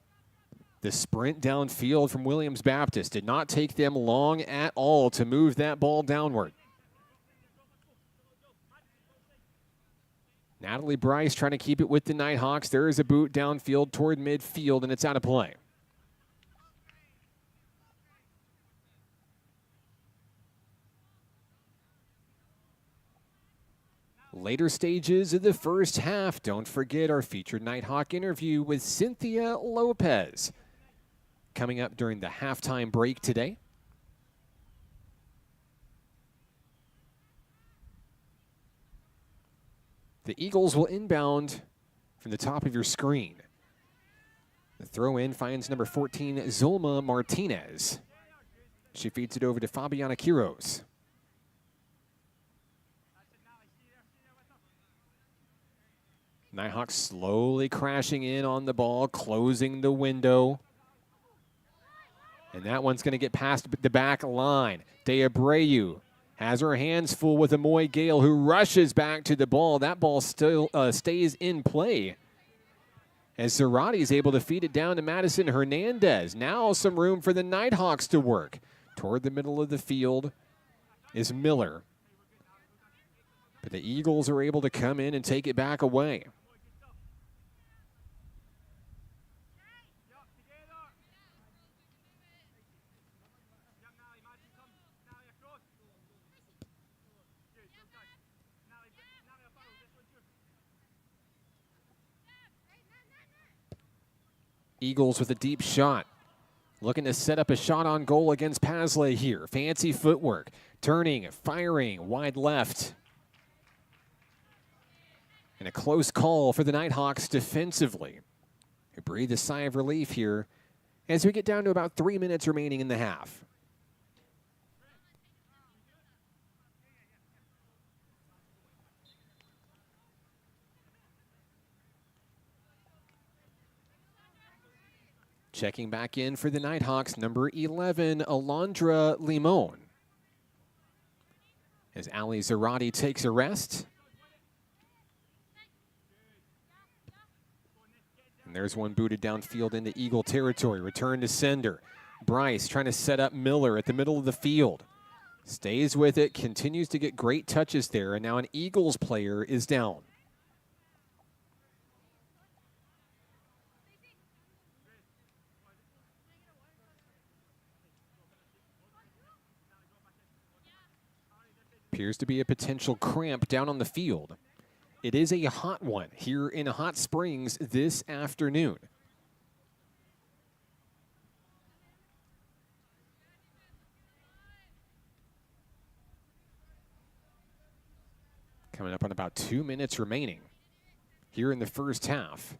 the sprint downfield from Williams Baptist. Did not take them long at all to move that ball downward. Natalie Bryce trying to keep it with the Nighthawks. There is a boot downfield toward midfield, and it's out of play. Later stages of the first half. Don't forget our featured Nighthawk interview with Cynthia Lopez coming up during the halftime break today. The Eagles will inbound from the top of your screen. The throw in finds number 14, Zulma Martinez. She feeds it over to Fabiana Quiros. Nighthawks slowly crashing in on the ball, closing the window. And that one's going to get past the back line. De Abreu has her hands full with Amoy Gale, who rushes back to the ball. That ball still stays in play as Zarate is able to feed it down to Madison Hernandez. Now some room for the Nighthawks to work. Toward the middle of the field is Miller. But the Eagles are able to come in and take it back away. Eagles with a deep shot. Looking to set up a shot on goal against Pasley here. Fancy footwork. Turning, firing, wide left. And a close call for the Nighthawks defensively, who breathe a sigh of relief here as we get down to about 3 minutes remaining in the half. Checking back in for the Nighthawks, number 11, Alondra Limon. As Ali Zarate takes a rest. And there's one booted downfield into Eagle territory. Return to sender. Bryce trying to set up Miller at the middle of the field. Stays with it, continues to get great touches there, and now an Eagles player is down. Appears to be a potential cramp down on the field. It is a hot one here in Hot Springs this afternoon. Coming up on about 2 minutes remaining here in the first half.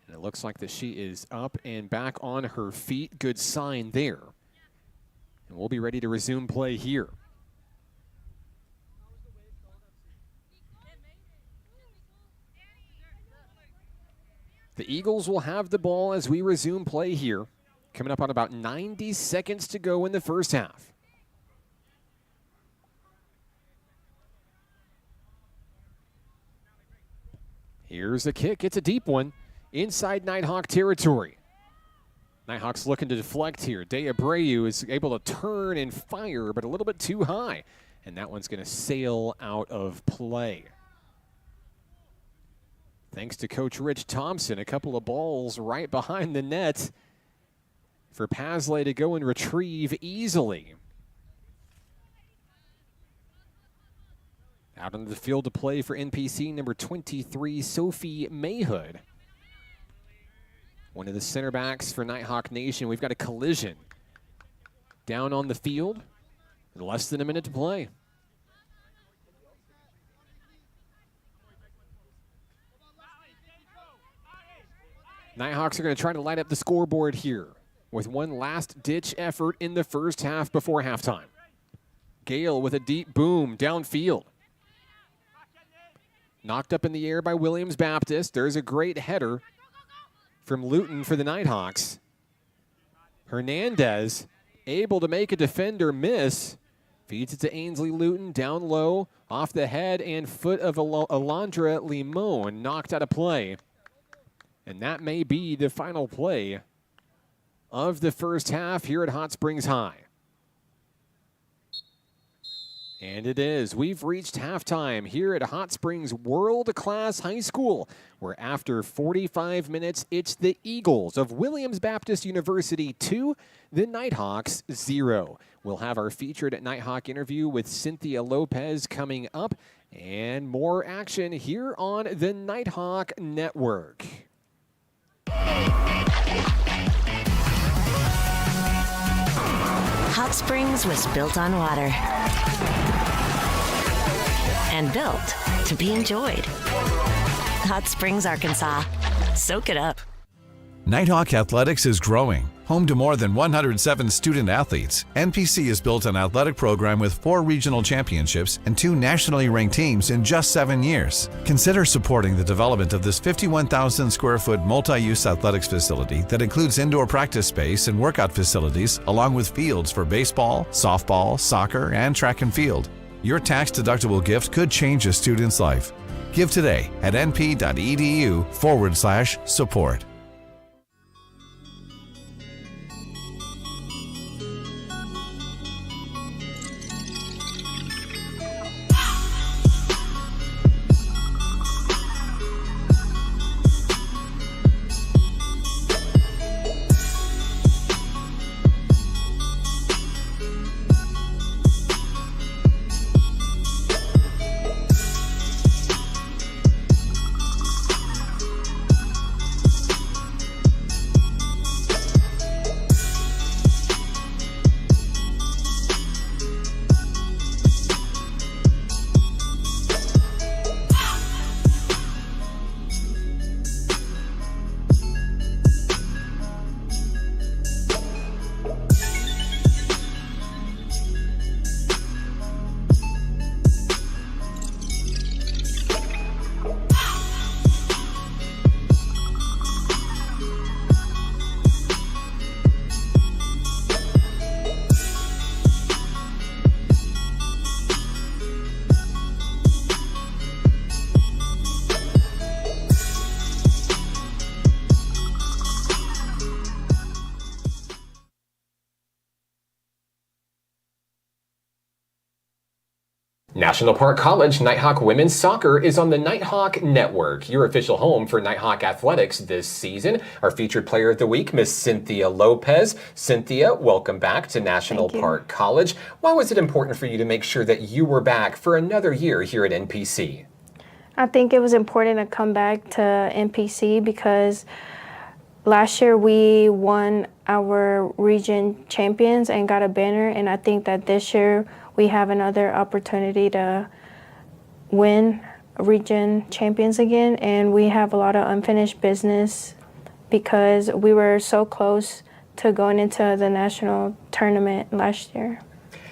And it looks like that she is up and back on her feet. Good sign there. And we'll be ready to resume play here. The Eagles will have the ball as we resume play here. Coming up on about 90 seconds to go in the first half. Here's a kick. It's a deep one inside Nighthawk territory. Nighthawks looking to deflect here. De Abreu is able to turn and fire, but a little bit too high. And that one's going to sail out of play. Thanks to Coach Rich Thompson, a couple of balls right behind the net for Pasley to go and retrieve easily. Out on the field to play for NPC, number 23, Sophie Mayhood. One of the center backs for Nighthawk Nation. We've got a collision down on the field. Less than a minute to play. Nighthawks are going to try to light up the scoreboard here with one last-ditch effort in the first half before halftime. Gale with a deep boom downfield. Knocked up in the air by Williams Baptist. There's a great header from Luton for the Nighthawks. Hernandez able to make a defender miss. Feeds it to Ainsley Luton down low off the head and foot of Alondra Limon. Knocked out of play. And that may be the final play of the first half here at Hot Springs High. And it is. We've reached halftime here at Hot Springs World Class High School, where after 45 minutes, it's the Eagles of Williams Baptist University 2, the Nighthawks 0. We'll have our featured Nighthawk interview with Cynthia Lopez coming up, and more action here on the Nighthawk Network. Hot Springs was built on water and built to be enjoyed. Hot Springs, Arkansas. Soak it up. Nighthawk Athletics is growing. Home to more than 107 student athletes, NPC has built an athletic program with 4 regional championships and 2 nationally ranked teams in just 7 years. Consider supporting the development of this 51,000 square foot multi-use athletics facility that includes indoor practice space and workout facilities, along with fields for baseball, softball, soccer, and track and field. Your tax-deductible gift could change a student's life. Give today at np.edu/support. National Park College Nighthawk Women's Soccer is on the Nighthawk Network, your official home for Nighthawk Athletics this season. Our featured player of the week, Miss Cynthia Lopez. Cynthia, welcome back to National Park College. Why was it important for you to make sure that you were back for another year here at NPC? I think it was important to come back to NPC because last year we won our region champions and got a banner, and I think that this year we have another opportunity to win region champions again, and we have a lot of unfinished business because we were so close to going into the national tournament last year.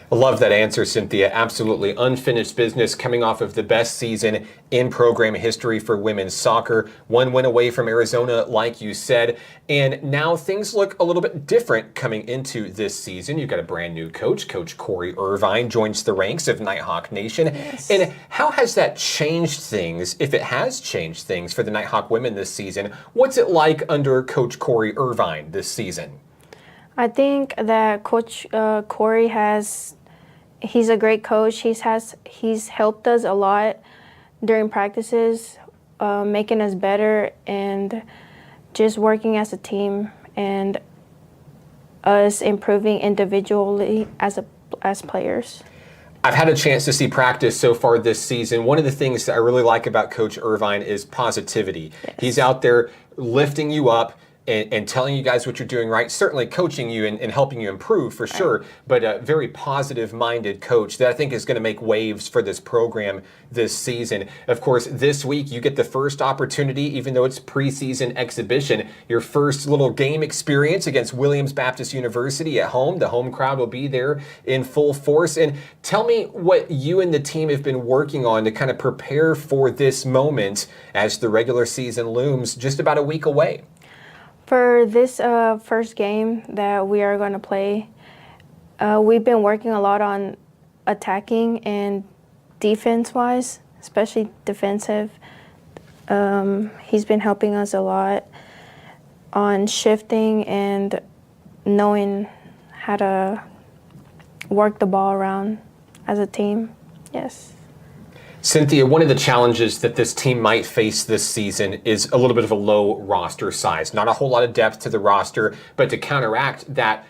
I love that answer, Cynthia. Absolutely unfinished business coming off of the best season in program history for women's soccer. One win away from Arizona, like you said. And now things look a little bit different coming into this season. You've got a brand new coach. Coach Corey Irvine joins the ranks of Nighthawk Nation. Yes. And how has that changed things, if it has changed things for the Nighthawk women this season? What's it like under Coach Corey Irvine this season? I think that Coach Corey he's a great coach. He's helped us a lot during practices, making us better and just working as a team and us improving individually as players. I've had a chance to see practice so far this season. One of the things that I really like about Coach Irvine is positivity. Yes. He's out there lifting you up, and telling you guys what you're doing right, certainly coaching you and helping you improve for sure, but a very positive-minded coach that I think is going to make waves for this program this season. Of course, this week you get the first opportunity, even though it's preseason exhibition, your first little game experience against Williams Baptist University at home. The home crowd will be there in full force. And tell me what you and the team have been working on to kind of prepare for this moment as the regular season looms just about a week away. For this first game that we are going to play, we've been working a lot on attacking and defense-wise, especially defensive. He's been helping us a lot on shifting and knowing how to work the ball around as a team. Yes. Cynthia, one of the challenges that this team might face this season is a little bit of a low roster size. Not a whole lot of depth to the roster, but to counteract that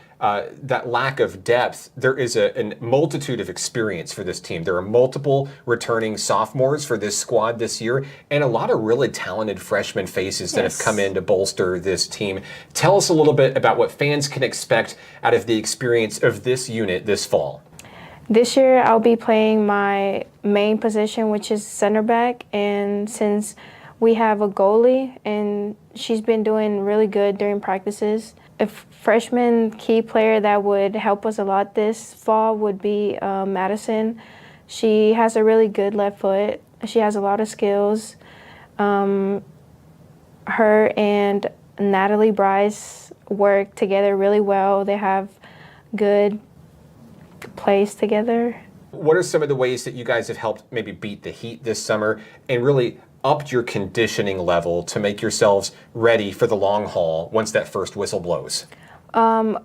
lack of depth, there is a multitude of experience for this team. There are multiple returning sophomores for this squad this year, and a lot of really talented freshman faces that have come in to bolster this team. Tell us a little bit about what fans can expect out of the experience of this unit this fall. This year, I'll be playing my main position, which is center back. And since we have a goalie and she's been doing really good during practices, a freshman key player that would help us a lot this fall would be Madison. She has a really good left foot. She has a lot of skills. Her and Natalie Bryce work together really well. They have good plays together. What are some of the ways that you guys have helped maybe beat the heat this summer and really upped your conditioning level to make yourselves ready for the long haul once that first whistle blows?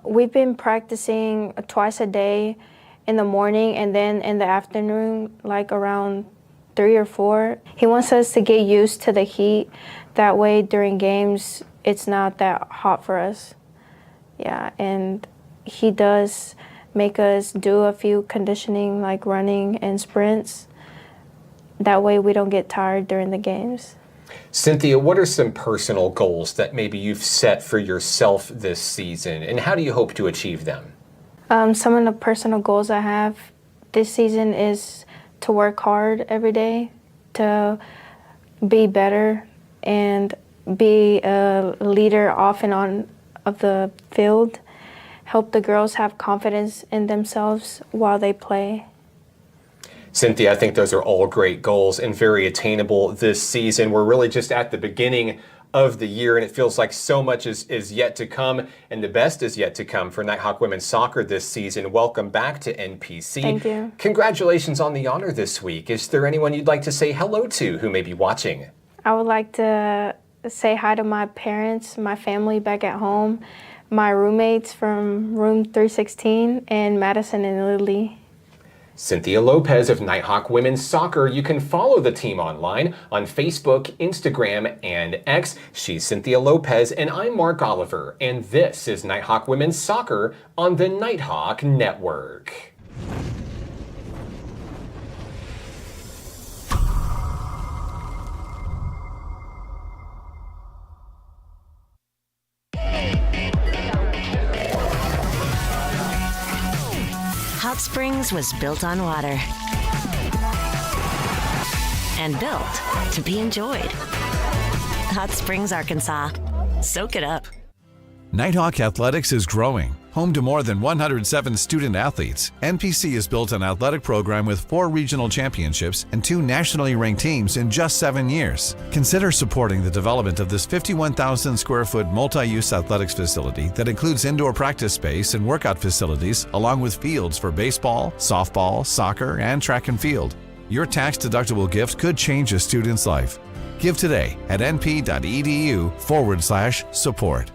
We've been practicing twice a day in the morning and then in the afternoon, like around 3 or 4. He wants us to get used to the heat. That way during games, it's not that hot for us. Yeah, and he does make us do a few conditioning like running and sprints. That way we don't get tired during the games. Cynthia, what are some personal goals that maybe you've set for yourself this season, and how do you hope to achieve them? Some of the personal goals I have this season is to work hard every day, to be better, and be a leader off and on of the field. Help the girls have confidence in themselves while they play. Cynthia, I think those are all great goals and very attainable this season. We're really just at the beginning of the year, and it feels like so much is yet to come, and the best is yet to come for Nighthawk women's soccer this season. Welcome back to NPC. Thank you. Congratulations on the honor this week. Is there anyone you'd like to say hello to who may be watching? I would like to say hi to my parents, my family back at home, my roommates from room 316, and Madison and Lily. Cynthia Lopez of Nighthawk Women's Soccer. You can follow the team online on Facebook, Instagram, and X. She's Cynthia Lopez, and I'm Mark Oliver, and this is Nighthawk Women's Soccer on the Nighthawk Network. Hot Springs was built on water and built to be enjoyed. Hot Springs, Arkansas. Soak it up. Nighthawk Athletics is growing. Home to more than 107 student athletes, NPC has built an athletic program with 4 regional championships and 2 nationally ranked teams in just 7 years. Consider supporting the development of this 51,000 square foot multi-use athletics facility that includes indoor practice space and workout facilities, along with fields for baseball, softball, soccer, and track and field. Your tax-deductible gift could change a student's life. Give today at np.edu/support.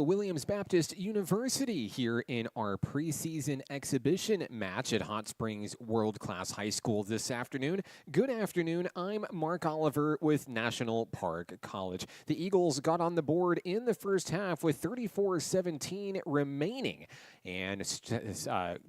Williams Baptist University here in our preseason exhibition match at Hot Springs World Class High School this afternoon. Good afternoon. I'm Mark Oliver with National Park College. The Eagles got on the board in the first half with 34-17 remaining and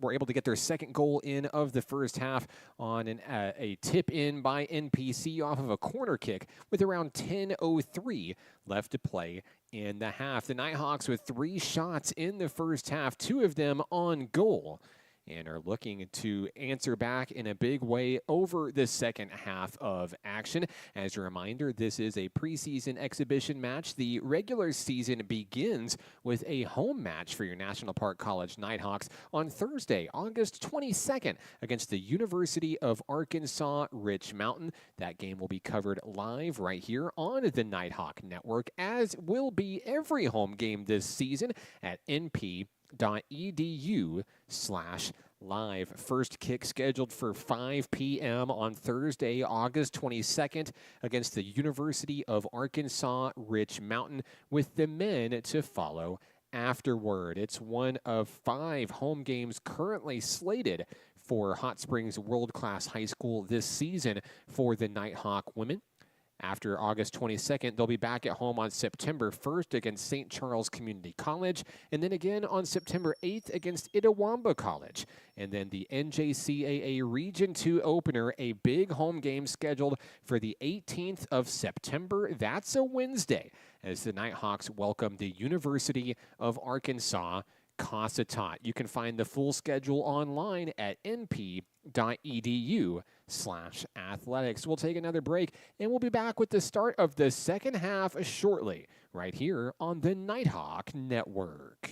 were able to get their second goal in of the first half on a tip in by NPC off of a corner kick with around 10:03 left to play in the half. The Nighthawks with 3 shots in the first half, 2 of them on goal, and are looking to answer back in a big way over the second half of action. As a reminder, this is a preseason exhibition match. The regular season begins with a home match for your National Park College Nighthawks on Thursday, August 22nd, against the University of Arkansas Rich Mountain. That game will be covered live right here on the Nighthawk Network, as will be every home game this season at np.edu/live. First kick scheduled for 5 p.m. on Thursday, August 22nd against the University of Arkansas Rich Mountain, with the men to follow afterward. It's one of 5 home games currently slated for Hot Springs World Class High School this season for the Nighthawk women. After August 22nd, they'll be back at home on September 1st against St. Charles Community College, and then again on September 8th against Itawamba College. And then the NJCAA Region 2 opener, a big home game scheduled for the 18th of September. That's a Wednesday, as the Nighthawks welcome the University of Arkansas Cossatot. You can find the full schedule online at np.edu/athletics. We'll take another break, and we'll be back with the start of the second half shortly, right here on the Nighthawk Network.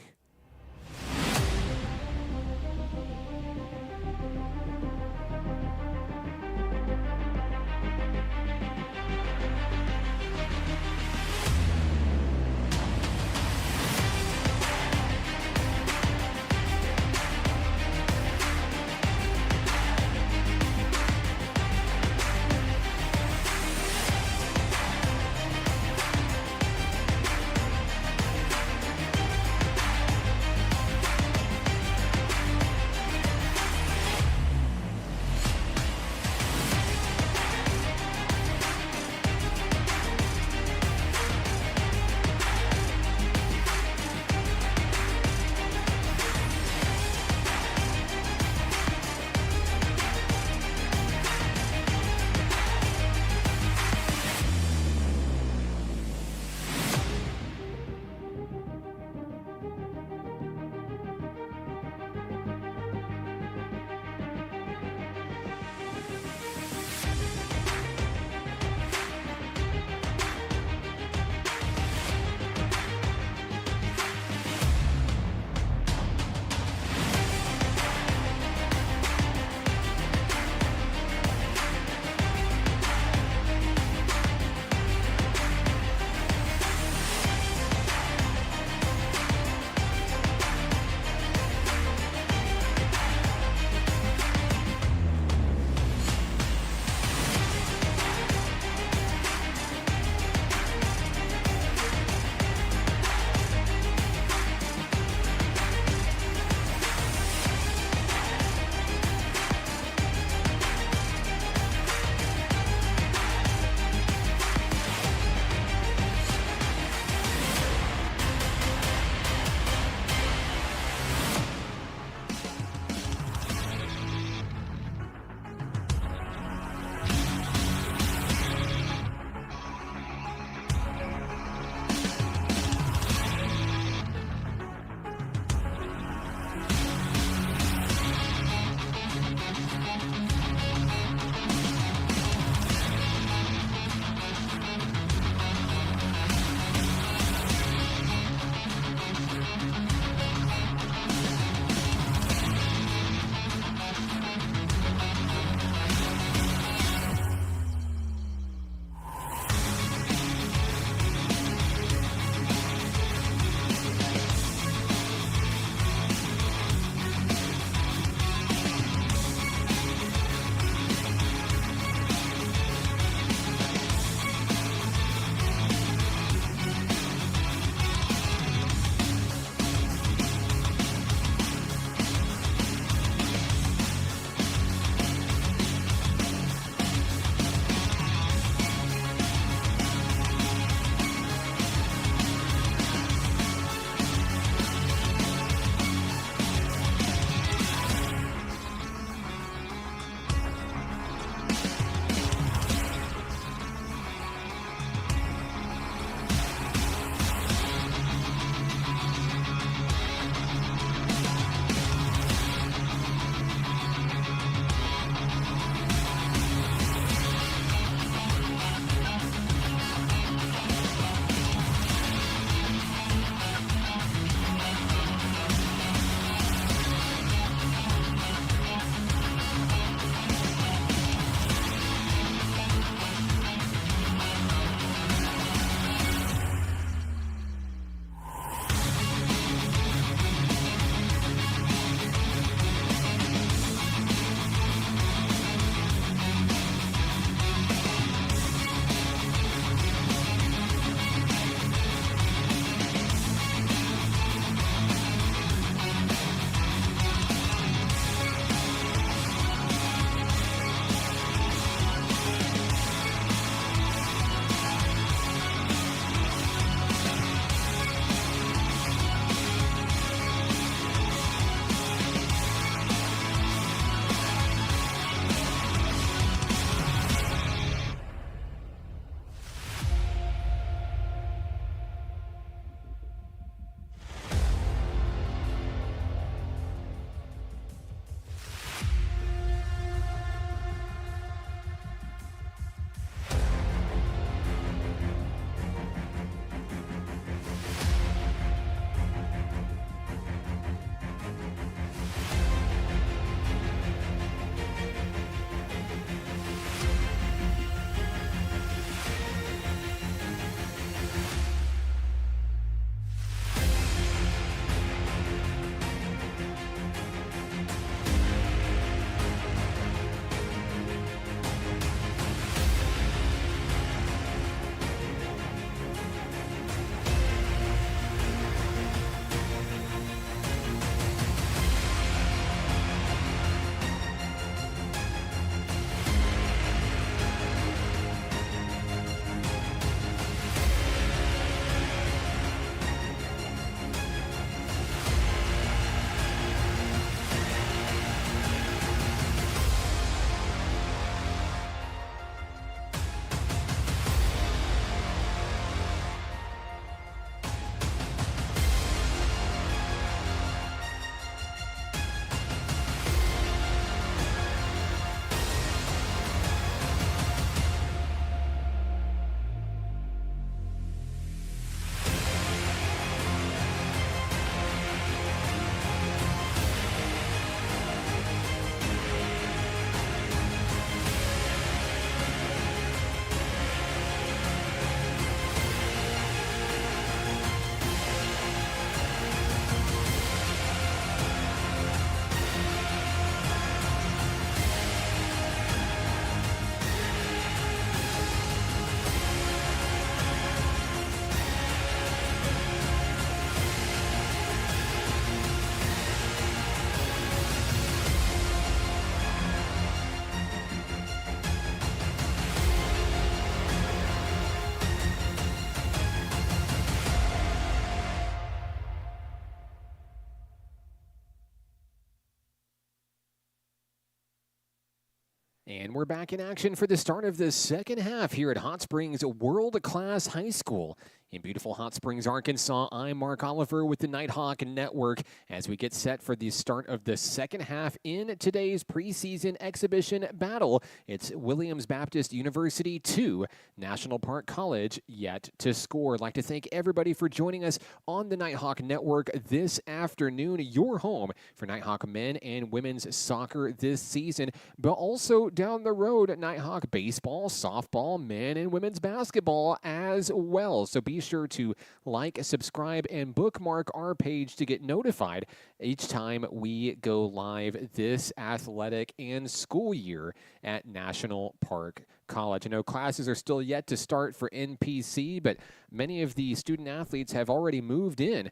And we're back in action for the start of the second half here at Hot Springs World Class High School. In beautiful Hot Springs, Arkansas, I'm Mark Oliver with the Nighthawk Network as we get set for the start of the second half in today's preseason exhibition battle. It's Williams Baptist University 2, National Park College yet to score. I'd like to thank everybody for joining us on the Nighthawk Network this afternoon, your home for Nighthawk men and women's soccer this season, but also down the road, Nighthawk baseball, softball, men and women's basketball as well. So be sure to like, subscribe, and bookmark our page to get notified each time we go live this athletic and school year at National Park College. I know classes are still yet to start for NPC, but many of the student athletes have already moved in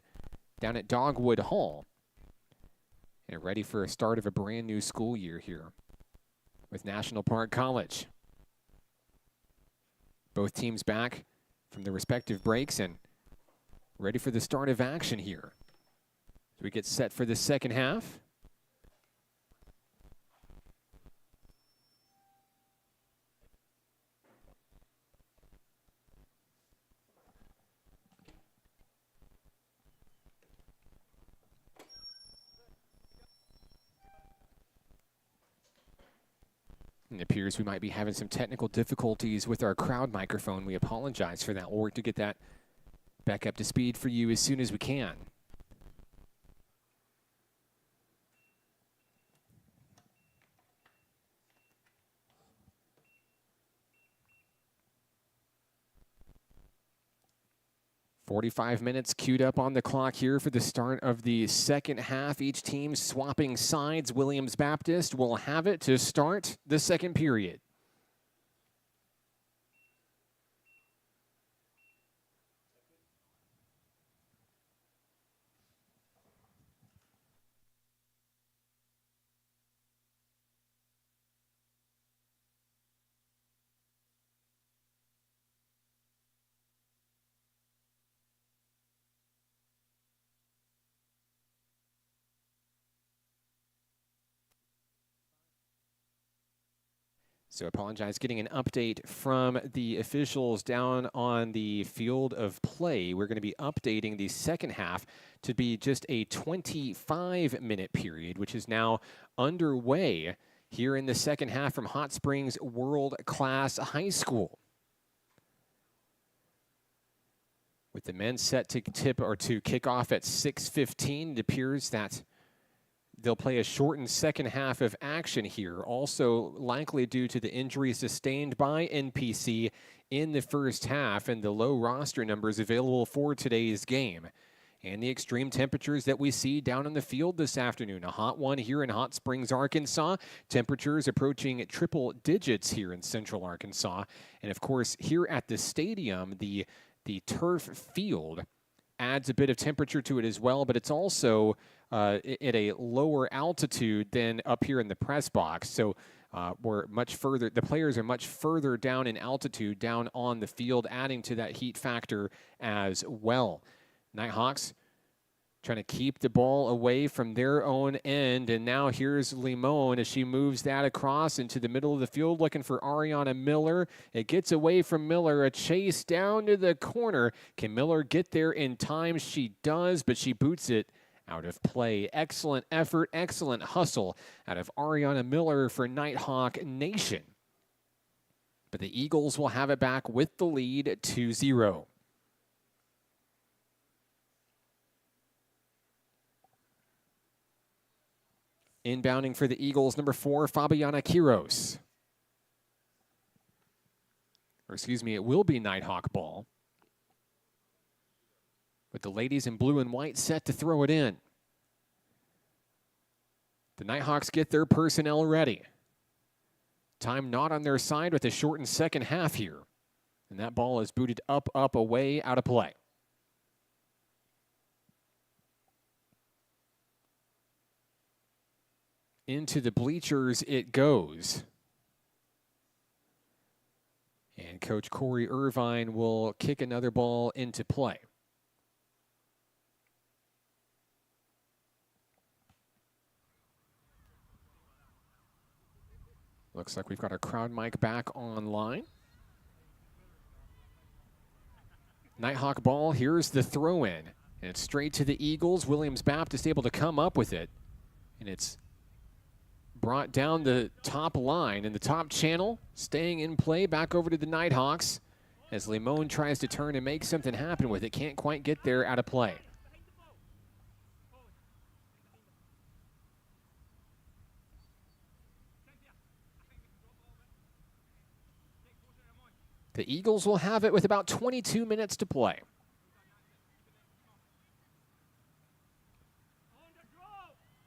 down at Dogwood Hall and are ready for a start of a brand new school year here with National Park College. Both teams back from their respective breaks and ready for the start of action here. As we get set for the second half. It appears we might be having some technical difficulties with our crowd microphone. We apologize for that. We'll work to get that back up to speed for you as soon as we can. "45 minutes queued up on the clock here for the start of the second half. Each team swapping sides. Williams Baptist will have it to start the second period. So apologize, getting an update from the officials down on the field of play. We're going to be updating the second half to be just a 25-minute period, which is now underway here in the second half from Hot Springs World Class High School. With the men set to kick off at 6:15, it appears that they'll play a shortened second half of action here, also likely due to the injury sustained by NPC in the first half and the low roster numbers available for today's game. And the extreme temperatures that we see down on the field this afternoon. A hot one here in Hot Springs, Arkansas. Temperatures approaching triple digits here in central Arkansas. And of course, here at the stadium, the turf field adds a bit of temperature to it as well, but it's also at a lower altitude than up here in the press box. So we're much further, the players are much further down in altitude down on the field, adding to that heat factor as well. Nighthawks trying to keep the ball away from their own end. And now here's Limon as she moves that across into the middle of the field, looking for Ariana Miller. It gets away from Miller, a chase down to the corner. Can Miller get there in time? She does, but she boots it out of play. Excellent effort, excellent hustle out of Ariana Miller for Nighthawk Nation. But the Eagles will have it back with the lead 2-0. Inbounding for the Eagles, number 4, Fabiana Quiros. Or excuse me, it will be Nighthawk ball. With the ladies in blue and white set to throw it in. The Nighthawks get their personnel ready. Time not on their side with a shortened second half here. And that ball is booted up, away, out of play. Into the bleachers it goes. And Coach Corey Irvine will kick another ball into play. Looks like we've got our crowd mic back online. Nighthawk ball, here's the throw in. And it's straight to the Eagles. Williams Baptist able to come up with it. And it's brought down the top line in the top channel, staying in play back over to the Nighthawks as Limon tries to turn and make something happen with it. Can't quite get there out of play. The Eagles will have it with about 22 minutes to play.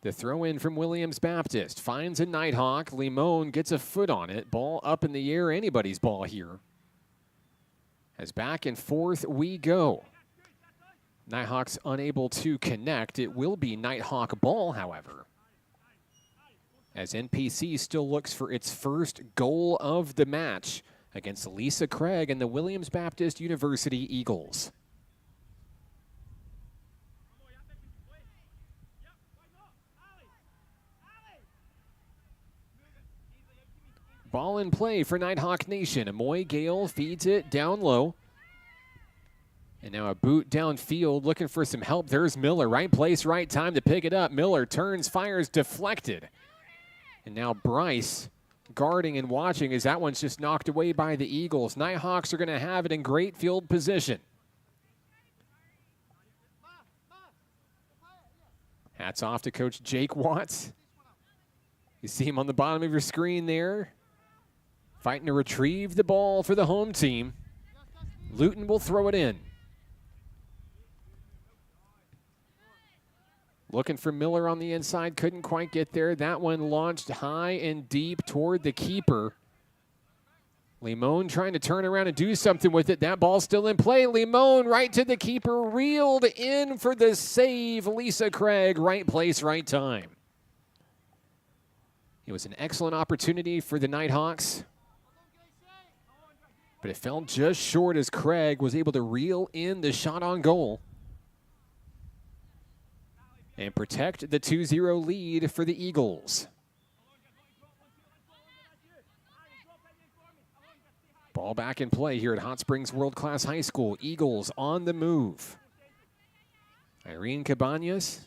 The throw in from Williams Baptist finds a Nighthawk. Limon gets a foot on it. Ball up in the air. Anybody's ball here. As back and forth we go. Nighthawks unable to connect. It will be Nighthawk ball, however, as NPC still looks for its first goal of the match against Lisa Craig and the Williams Baptist University Eagles. Ball in play for Nighthawk Nation. Amoy Gale feeds it down low. And now a boot downfield looking for some help. There's Miller. Right place, right time to pick it up. Miller turns, fires, deflected. And now Bryce guarding and watching as that one's just knocked away by the Eagles. Nighthawks are going to have it in great field position. Hats off to Coach Jake Watts. You see him on the bottom of your screen there, fighting to retrieve the ball for the home team. Luton will throw it in. Looking for Miller on the inside, couldn't quite get there. That one launched high and deep toward the keeper. Limon trying to turn around and do something with it. That ball's still in play. Limon right to the keeper, reeled in for the save. Lisa Craig, right place, right time. It was an excellent opportunity for the Nighthawks, but it fell just short as Craig was able to reel in the shot on goal and protect the 2-0 lead for the Eagles. Ball back in play here at Hot Springs World Class High School. Eagles on the move. Irene Cabanas